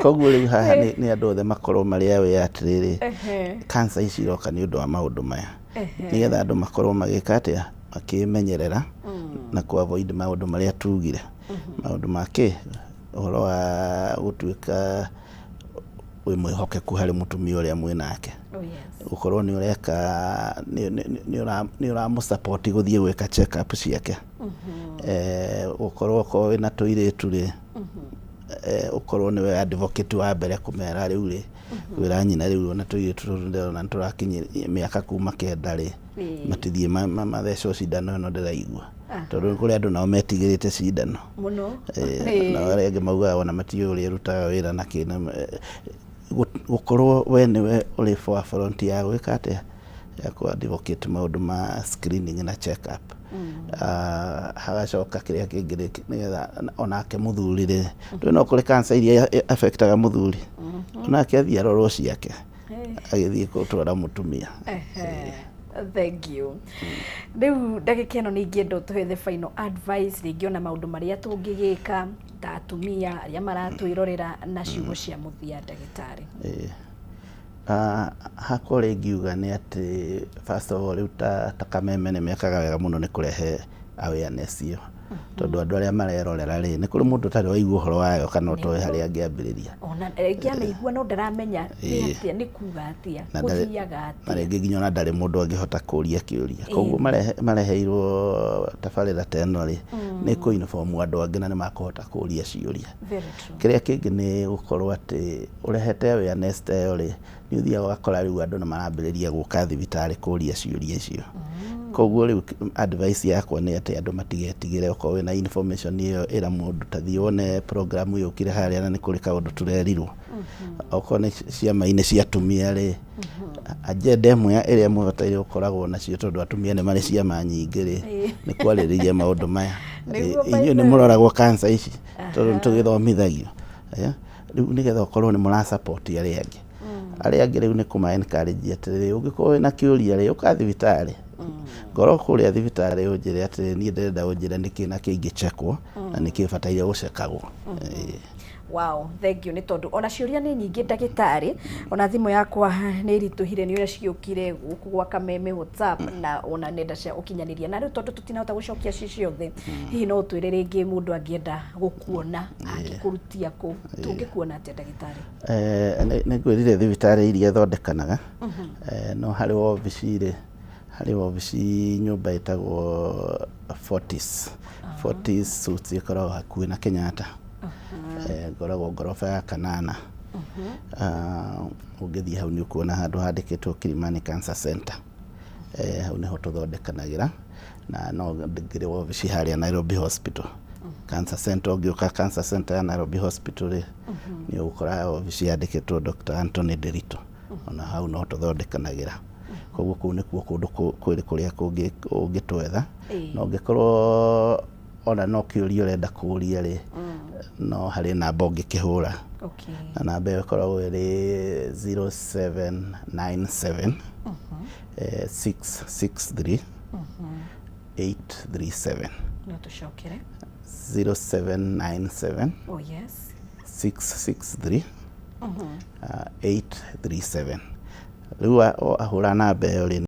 Speaker 1: koguo rĩu haha nĩ andũ othe makorwo marĩ aware atĩrĩrĩ cancer ici iroka nĩ ũndũ wa maũndũ maya nĩgetha andũ makorwo magĩka atĩa makĩmenyerera na ku avoid maũndũ marĩa tugire. Maũndũ make ũhoro wa gũtuĩka wĩ mwĩhokeku harĩ mũtumia ũrĩa mwĩ nake, ũkorwo nĩ ũreka nĩ ũramũsupport gũthiĩ gwĩka check up ciake, ũkorwo ko wĩna tũirĩtu rĩ ukorwo niwe advocate wa mbere kumera rĩu rĩ wĩra nyina rĩu ona tũirĩtu ndĩrona tũrakinyia mĩaka kuma 9 rĩ matithie mathecwo cindano ĩno ndĩraigua tondũ kũrĩ andũ nao metigĩrĩte cindano
Speaker 2: mũno
Speaker 1: na arĩa angĩ maugaga ona matiũĩ ũrĩa ĩrutaga wĩra na kĩna gũkorwo we nĩwe ũrĩ forefront ya gwĩka atĩa ya ku advocate maũndũ ma screening na check up. Hagacoka kĩrĩa kĩngĩ nĩgetha onake mũthuri rĩ ndũĩ no kũrĩ cancer iria affectaga mũthuri onake athiĩ arorwo ciake agĩthiĩ gũtwara mũtumia.
Speaker 2: Thank you. Riu ndagika ino ni ingĩenda ũtũhe the final advice rĩngĩ ona maũndũ marĩa tũngĩgĩka ta atumia arĩa maratwĩrorera na ciugo cia mũthia ndagĩtarĩ.
Speaker 1: Hakwa ingiuga nĩ atĩ first of all rĩu ta Kameme nĩ mekaga wega mũno nĩ kũrehe awareness iyo tondũ andũ arĩa marerorera rĩ nĩ kũrĩ mũndũ ũtarĩ waigua ũhoro wayo kana ũtoĩ harĩa angĩambĩrĩria.
Speaker 2: Ona angĩameigua no ndaramenya atĩa nĩ kuga atĩa kũthiaga atĩa.
Speaker 1: Na rĩngĩ nginya ona ndarĩ mũndũ angĩhota kũũria kĩũria. Koguo mareheirwo tabarĩra ta ĩno rĩ nĩ kũ-inform andũ angĩ na nĩ makũhota kũũria ciũria. Kĩrĩa kĩngĩ nĩ gũkorwo atĩ ũrehete awareness ta ĩyo rĩ nĩ ũthiaga ũgakora rĩu andũ nĩ marambĩrĩria gũka thibitarĩ kũũria ciũria icio. Koguo rĩu advice yakwa nĩ atĩ andũ matigetigĩre okorwo wĩna information ĩyo ĩra mũndũ ta thiĩ wone program yũkire harĩa na nĩ kũrĩ kaũndũ tũrerirwo. Okorwo nĩ ciama-inĩ cia atumia rĩ agenda ĩmwe ĩrĩa mũbataire gũkoragwo nacio tondũ atumia nĩ marĩ ciama nyingĩ rĩ nĩ kwarĩrĩria maũndũ maya. Inyuĩ nĩ mũroragwo cancer ici tondũ nĩ tũgĩthomithagio. Rĩu nĩgetha ũkorwo nĩ mũra support arĩa angĩ. Arĩa angĩ rĩu nĩ kũma encourage atĩrĩrĩ ũngĩkorwo wĩna kĩũria rĩ ũka thibitarĩ. Ngoro kũrĩa thibitarĩ ũnjĩre atĩ niĩ ndĩrenda ũnjĩre nĩkĩ na kĩ ingĩchekwo na nĩkĩ bataire gũchekagwo.
Speaker 2: Wow, thank you. Nĩ tondũ ona ciũria nĩ nyingĩ ndagĩtarĩ, ona thimũ yakwa nĩ iritũhire nĩ ũrĩa ciũkire gũkũ gwa Kameme WhatsApp na ona nenda cia ũkinyanĩria. Na rĩu tondũ tũtinahota gũcokia ciothe, hihi no ũtwĩre rĩngĩ mũndũ angĩenda gũkuona angĩkũrutia kũ tũngĩkuona atĩa ndagĩtarĩ?
Speaker 1: Nĩ ngwĩrire thibitarĩ iria thondekanaga no harĩ wabici rĩ harĩ wabici nyũmba ĩtagwo Fortis Suites ĩkoragwo hakuhĩ na Kenyatta. Ngoragwo ngoroba ya 8. Ũngĩthiĩ hau nĩ ũkuona handũ handĩkĩtwo Kilimani Cancer Center. Hau nĩho tũthondekanagĩra na no ngĩrĩ wabici harĩa Nairobi Hospital. Cancer Center ũngĩũka Cancer Center ya Nairobi Hospital rĩ nĩ ũgũkora wabici yandĩkĩtwo Dr. Anthony Nderito. Ona hau no tũthondekanagĩra. Koguo kũu nĩkuo kũndũ kũrĩa ũngĩtwetha. Na ũngĩkorwo ona no kĩũria ũrenda kũũria rĩ no harĩ namba ũngĩkĩhũra. Na namba ĩyo ĩkoragwo ĩrĩ 0797 663 837.
Speaker 2: No tũcokere
Speaker 1: 0797 663 837. Rĩu ahũra namba ĩyo rĩ